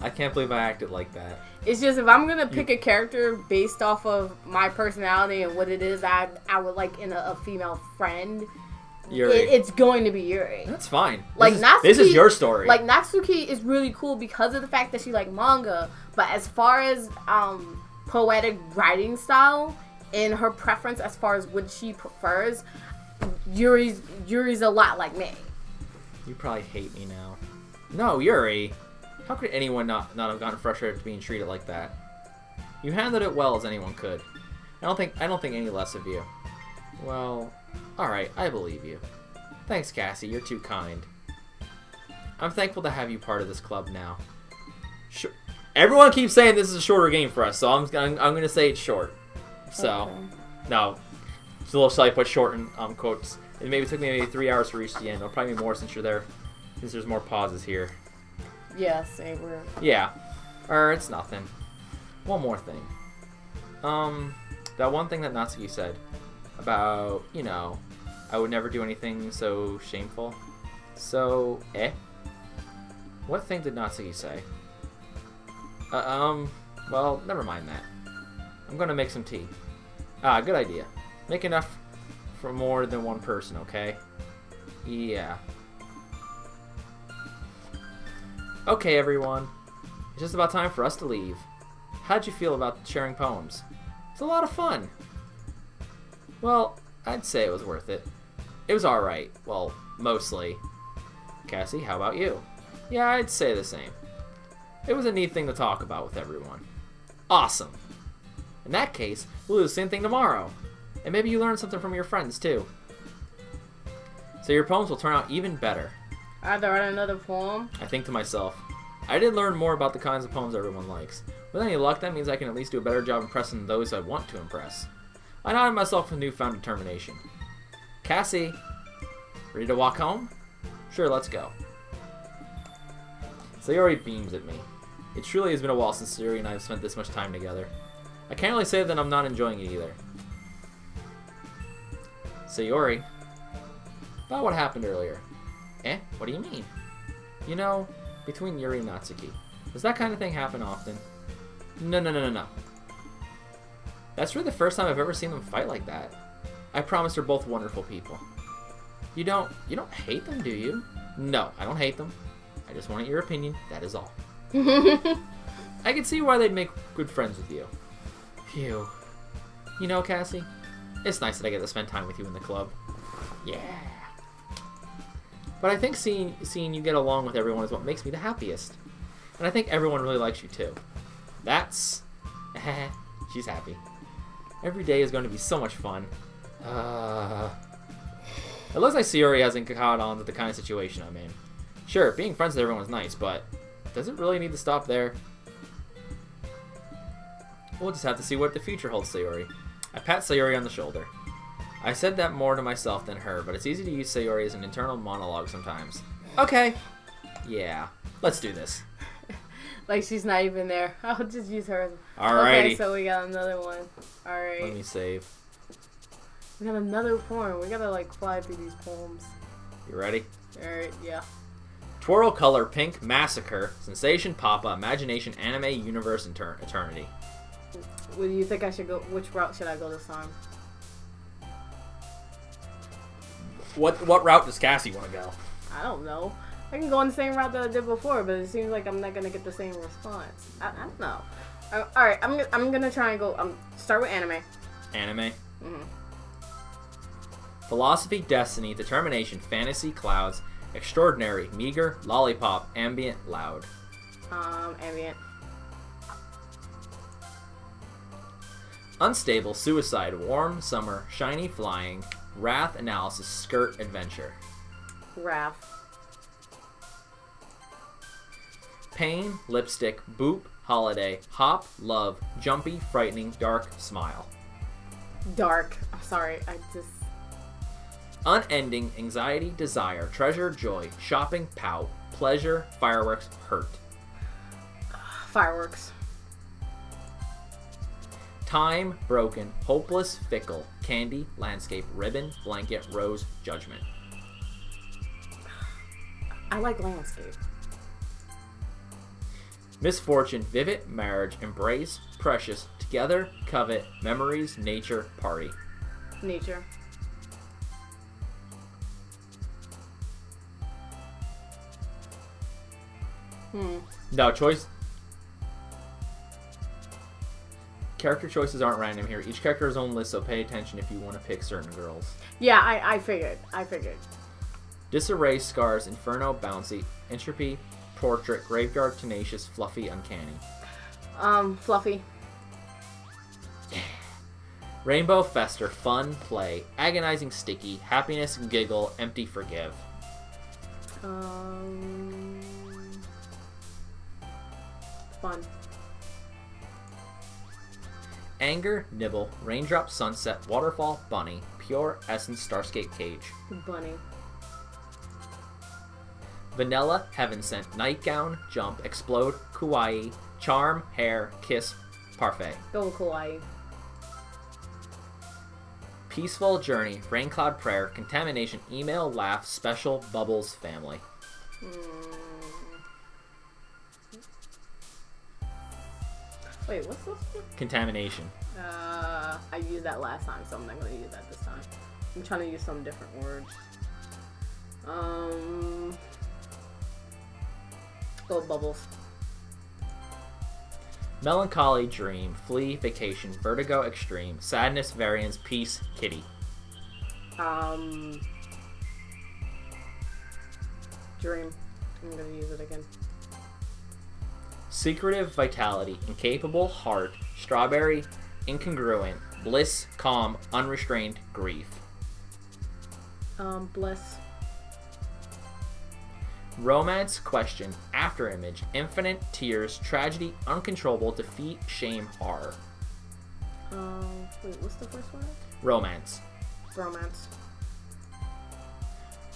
I can't believe I acted like that. It's just, if I'm gonna pick a character based off of my personality and what it is I would like in a female friend, Yuri. It's going to be Yuri. That's fine. Like this is your story. Like Natsuki is really cool because of the fact that she like manga, but as far as poetic writing style and her preference as far as what she prefers, Yuri's a lot like me. You probably hate me now. No, Yuri. How could anyone not have gotten frustrated being treated like that? You handled it well as anyone could. I don't think any less of you. Well, alright, I believe you. Thanks, Cassy, you're too kind. I'm thankful to have you part of this club now. Sure. Everyone keeps saying this is a shorter game for us, so I'm gonna say it's short. So, okay. No. It's a little silly, put short in quotes. It maybe took me maybe 3 hours to reach the end. It'll probably be more since you're there, since there's more pauses here. Yeah, same. Yeah. It's nothing. One more thing. That one thing that Natsuki said about, I would never do anything so shameful. So, What thing did Natsuki say? Well, never mind that. I'm gonna make some tea. Good idea. Make enough for more than one person, okay? Yeah. Okay, everyone. It's just about time for us to leave. How'd you feel about sharing poems? It's a lot of fun. Well, I'd say it was worth it. It was alright. Well, mostly. Cassy, how about you? Yeah, I'd say the same. It was a neat thing to talk about with everyone. Awesome. In that case, we'll do the same thing tomorrow. And maybe you learn something from your friends, too. So your poems will turn out even better. I have to write another poem. I think to myself, I did learn more about the kinds of poems everyone likes. With any luck, that means I can at least do a better job impressing those I want to impress. I nodded myself with newfound determination. Cassy, ready to walk home? Sure, let's go. Sayori beams at me. It truly has been a while since Sayori and I have spent this much time together. I can't really say that I'm not enjoying it either. Sayori, about what happened earlier. Eh? What do you mean? You know, between Yuri and Natsuki. Does that kind of thing happen often? No. That's really the first time I've ever seen them fight like that. I promise they're both wonderful people. You don't hate them, do you? No, I don't hate them. I just wanted your opinion, that is all. I can see why they'd make good friends with you. Phew. You know, Cassy, it's nice that I get to spend time with you in the club. Yeah. But I think seeing you get along with everyone is what makes me the happiest. And I think everyone really likes you too. That's... she's happy. Every day is going to be so much fun. It looks like Sayori hasn't caught on to the kind of situation I'm in. Sure, being friends with everyone is nice, but does it really need to stop there? We'll just have to see what the future holds, Sayori. I pat Sayori on the shoulder. I said that more to myself than her, but it's easy to use Sayori as an internal monologue sometimes. Okay. Yeah, let's do this. Like she's not even there. I'll just use her. Alrighty. Okay, so we got another one. Alright. Let me save. We got another poem. We gotta like fly through these poems. You ready? Alright, yeah. Twirl Color Pink Massacre Sensation Papa Imagination Anime Universe Eternity. What do you think I should go? Which route should I go this time? What route does Cassy want to go? I don't know. I can go on the same route that I did before, but it seems like I'm not gonna get the same response. I don't know. All right, I'm gonna try and go. Start with anime. Anime. Mhm. Philosophy, Destiny, Determination, Fantasy, Clouds, Extraordinary, Meager, Lollipop, Ambient, Loud. Ambient. Unstable, Suicide, Warm, Summer, Shiny, Flying, Wrath, Analysis, Skirt, Adventure. Wrath. Pain, Lipstick, Boop, Holiday, Hop, Love, Jumpy, Frightening, Dark, Smile. Dark. I'm sorry. I just. Unending, Anxiety, Desire, Treasure, Joy, Shopping, Pout, Pleasure, Fireworks, Hurt. Fireworks. Time, Broken, Hopeless, Fickle, Candy, Landscape, Ribbon, Blanket, Rose, Judgment. I like landscape. Misfortune, Vivid, Marriage, Embrace, Precious, Together, Covet, Memories, Nature, Party. Nature. No, choice. Character choices aren't random here. Each character has his own list, so pay attention if you want to pick certain girls. Yeah, I figured. Disarray, Scars, Inferno, Bouncy, Entropy, Portrait, Graveyard, Tenacious, Fluffy, Uncanny. Fluffy. Rainbow, Fester, Fun, Play, Agonizing, Sticky, Happiness, Giggle, Empty, Forgive. Fun. Anger, Nibble, Raindrop, Sunset, Waterfall, Bunny, Pure Essence, Starscape, Cage. Bunny. Vanilla, Heaven Sent, Nightgown, Jump, Explode, Kawaii, Charm, Hair, Kiss, Parfait. Go with kawaii. Peaceful, Journey, Raincloud, Prayer, Contamination, Email, Laugh, Special, Bubbles, Family. Wait, what's this one? Contamination. I used that last time, so I'm not gonna use that this time. I'm trying to use some different words. Go with bubbles. Melancholy, Dream, Flee, Vacation, Vertigo, Extreme, Sadness, Variance, Peace, Kitty. Dream. I'm gonna use it again. Secretive, Vitality, Incapable, Heart, Strawberry, Incongruent, Bliss, Calm, Unrestrained, Grief. Bliss. Romance, question, after image, infinite, tears, tragedy, uncontrollable, defeat, shame, horror. Wait, what's the first one? Romance. Romance.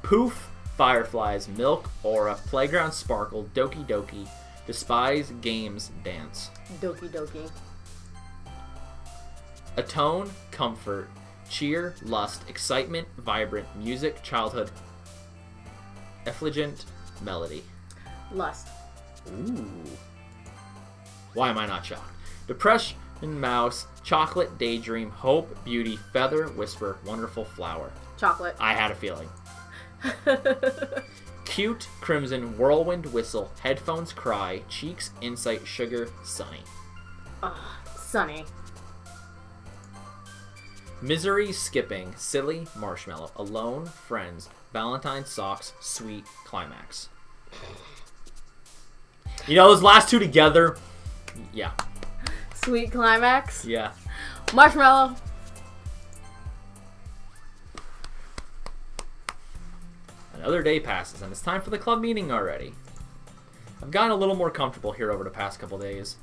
Poof, fireflies, milk, aura, playground, sparkle, doki doki, despise, games, dance. Doki doki. Atone, comfort, cheer, lust, excitement, vibrant, music, childhood, effulgent, melody. Lust. Ooh. Why am I not shocked? Depression, mouse, chocolate, daydream, hope, beauty, feather, whisper, wonderful, flower. Chocolate. I had a feeling. Cute, crimson, whirlwind, whistle, headphones, cry, cheeks, insight, sugar, sunny. Sunny. Misery, skipping, silly, marshmallow, alone, friends, Valentine, socks, sweet, climax. You know those last two together? Yeah. Sweet climax. Yeah. Marshmallow. Another day passes, and it's time for the club meeting already. I've gotten a little more comfortable here over the past couple days.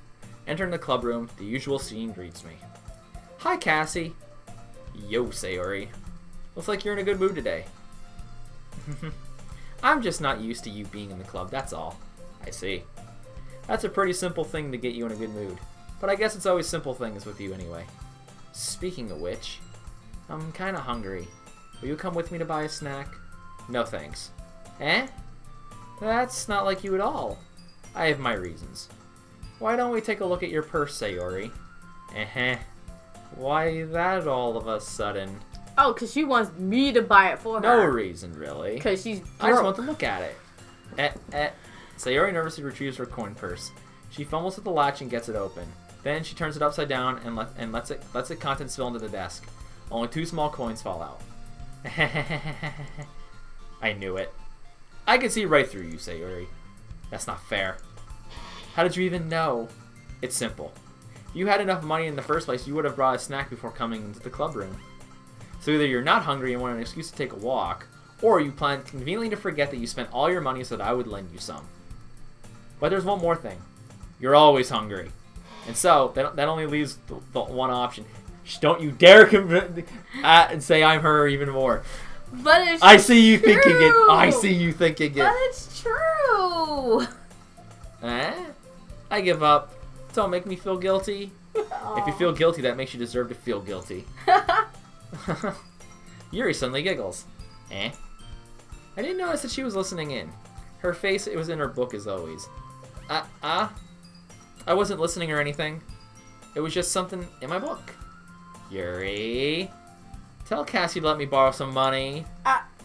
Entering the club room, the usual scene greets me. Hi, Cassy. Yo, Sayori. Looks like you're in a good mood today. I'm just not used to you being in the club, that's all. I see. That's a pretty simple thing to get you in a good mood. But I guess it's always simple things with you anyway. Speaking of which, I'm kinda hungry. Will you come with me to buy a snack? No thanks. Eh? That's not like you at all. I have my reasons. Why don't we take a look at your purse, Sayori? Eh-heh. Why that all of a sudden? Oh, because she wants me to buy it for her. No reason, really. Because she's broke. I just want to look at it. Sayori nervously retrieves her coin purse. She fumbles with the latch and gets it open. Then she turns it upside down and lets its contents spill into the desk. Only 2 small coins fall out. I knew it. I can see right through you, Sayori. That's not fair. How did you even know? It's simple. If you had enough money in the first place, you would have brought a snack before coming into the club room. So either you're not hungry and want an excuse to take a walk, or you plan conveniently to forget that you spent all your money so that I would lend you some. But there's one more thing. You're always hungry. And so, that only leaves the one option. Don't you dare and say I'm her even more. But it's I see you true. thinking it. I see you thinking it. But it's true. I give up. Don't make me feel guilty. Aww. If you feel guilty, that makes you deserve to feel guilty. Yuri suddenly giggles. I didn't notice that she was listening in. Her face, it was in her book as always. I wasn't listening or anything. It was just something in my book. Yuri, tell Cassy to let me borrow some money.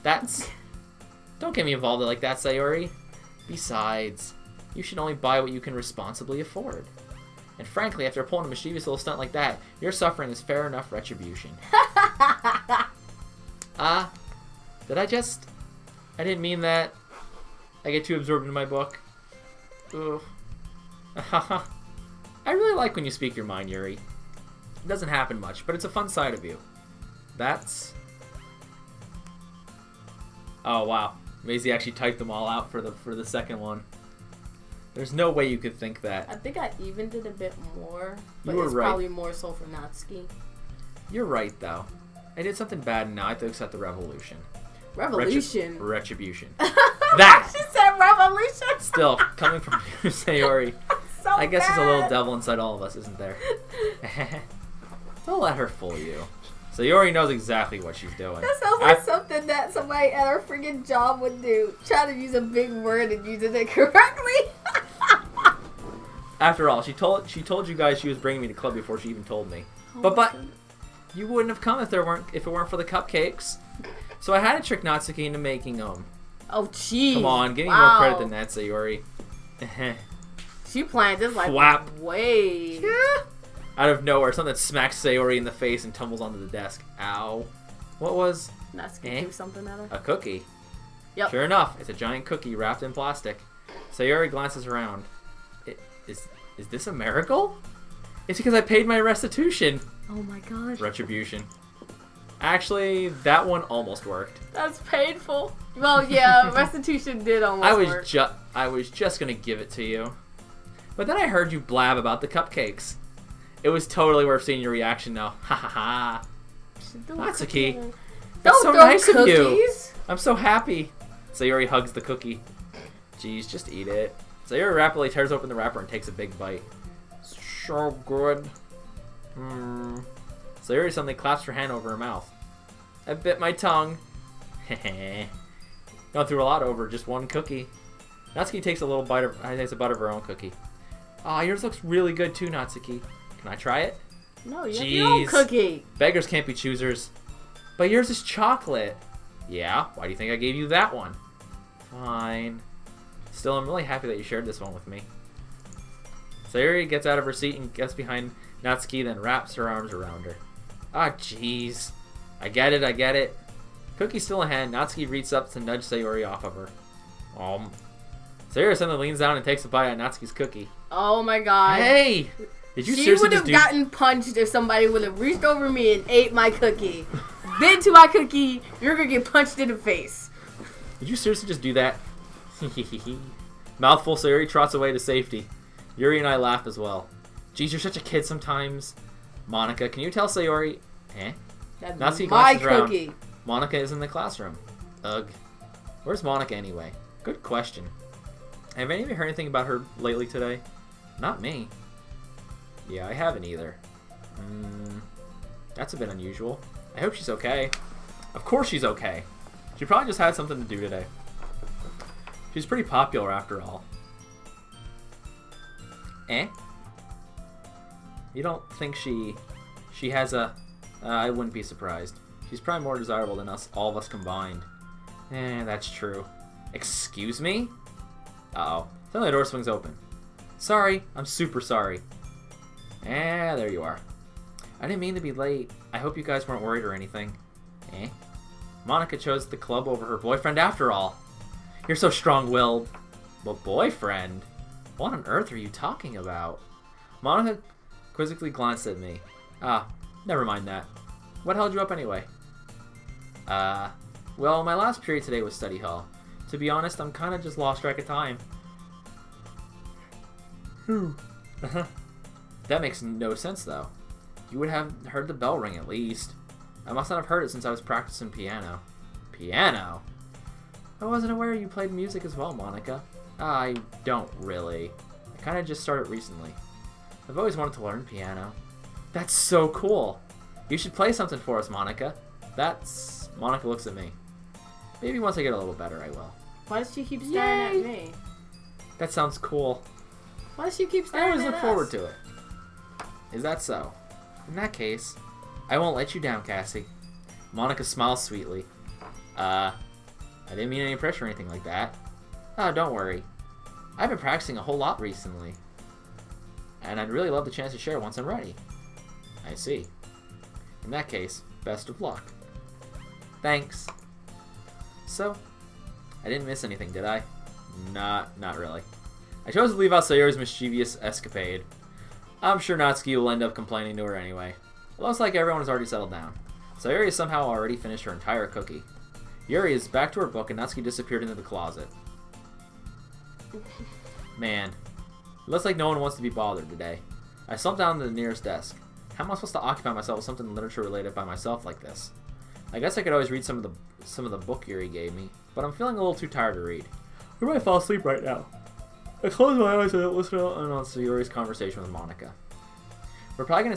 That's... Don't get me involved like that, Sayori. Besides, you should only buy what you can responsibly afford. And frankly, after pulling a mischievous little stunt like that, your suffering is fair enough retribution. Did I just... I didn't mean that. I get too absorbed in my book. Ugh. I really like when you speak your mind, Yuri. It doesn't happen much, but it's a fun side of you. That's... Oh, wow. Maisie actually typed them all out for the second one. There's no way you could think that. I think I even did a bit more, but You were it's right. probably more so for Natsuki. You're right, though. I did something bad and now I have to accept the revolution. Revolution? Retribution. That! She said revolution? Still, coming from you, Sayori. So I guess there's a little bad. devil inside all of us, isn't there? Don't let her fool you. Sayori knows exactly what she's doing. That sounds like something that somebody at her freaking job would do. Try to use a big word and use it correctly. After all, she told you guys she was bringing me to club before she even told me. Oh But you wouldn't have come if it weren't for the cupcakes. So I had to trick Natsuki into making them. Oh, jeez. Come on, give me Wow. more credit than that, Sayori. She planned this like Flap. way. Out of nowhere, something smacks Sayori in the face and tumbles onto the desk. Ow. What was Natsuki do something at her. a cookie? Yep. Sure enough, it's a giant cookie wrapped in plastic. Sayori glances around. Is this a miracle? It's because I paid my restitution. Oh my gosh. Retribution. Actually, that one almost worked. That's painful. Well, yeah, restitution did almost work. I was just gonna give it to you, but then I heard you blab about the cupcakes. It was totally worth seeing your reaction now. Ha ha ha. Natsuki, that's so nice of you. I'm so happy. Sayori hugs the cookie. Jeez, just eat it. Sayori rapidly tears open the wrapper and takes a big bite. So good. Sayori suddenly claps her hand over her mouth. I bit my tongue. Heh. Gone through a lot over just one cookie. Natsuki takes a bite of her own cookie. Aw, yours looks really good too, Natsuki. Can I try it? No, you have your own cookie. Beggars can't be choosers. But yours is chocolate. Yeah? Why do you think I gave you that one? Fine. Still, I'm really happy that you shared this one with me. Sayori gets out of her seat and gets behind Natsuki, then wraps her arms around her. Ah, jeez. I get it. Cookie still in hand, Natsuki reaches up to nudge Sayori off of her. Sayori suddenly leans down and takes a bite at Natsuki's cookie. Oh my god. Hey! Did you she seriously would have gotten punched if somebody would have reached over me and ate my cookie. Bit to my cookie, you're gonna get punched in the face. Did you seriously just do that? Mouthful, Sayori trots away to safety. Yuri and I laugh as well. Geez, you're such a kid sometimes. Monica, can you tell Sayori? That's Natsuki my glances around. cookie. Monica is in the classroom. Ugh. Where's Monica anyway? Good question. Have any of you heard anything about her lately today? Not me. Yeah, I haven't either. That's a bit unusual. I hope she's okay. Of course she's okay. She probably just had something to do today. She's pretty popular after all. You don't think she has a... I wouldn't be surprised. She's probably more desirable than all of us combined. That's true. Excuse me? Uh-oh. Suddenly the door swings open. Sorry. I'm super sorry. There you are. I didn't mean to be late. I hope you guys weren't worried or anything. Monica chose the club over her boyfriend after all. You're so strong-willed. But boyfriend? What on earth are you talking about? Monica quizzically glanced at me. Never mind that. What held you up anyway? Well, my last period today was study hall. To be honest, I'm kind of just lost track of time. That makes no sense, though. You would have heard the bell ring at least. I must not have heard it since I was practicing piano. Piano? I wasn't aware you played music as well, Monica. I don't really. I kind of just started recently. I've always wanted to learn piano. That's so cool. You should play something for us, Monica. Monica looks at me. Maybe once I get a little better, I will. Why does she keep staring at me? That sounds cool. Why does she keep staring at us? I always look forward to it. Is that so? In that case, I won't let you down, Cassy. Monica smiles sweetly. I didn't mean any pressure or anything like that. Oh, don't worry. I've been practicing a whole lot recently. And I'd really love the chance to share once I'm ready. I see. In that case, best of luck. Thanks. So, I didn't miss anything, did I? Not really. I chose to leave out Sayori's mischievous escapade. I'm sure Natsuki will end up complaining to her anyway. It looks like everyone has already settled down. Sayori has somehow already finished her entire cookie. Yuri is back to her book and Natsuki disappeared into the closet. Man, it looks like no one wants to be bothered today. I slumped down to the nearest desk. How am I supposed to occupy myself with something literature related by myself like this? I guess I could always read some of the book Yuri gave me, but I'm feeling a little too tired to read. I might fall asleep right now. I close my eyes and listen to Yuri's conversation with Monica. We're probably going to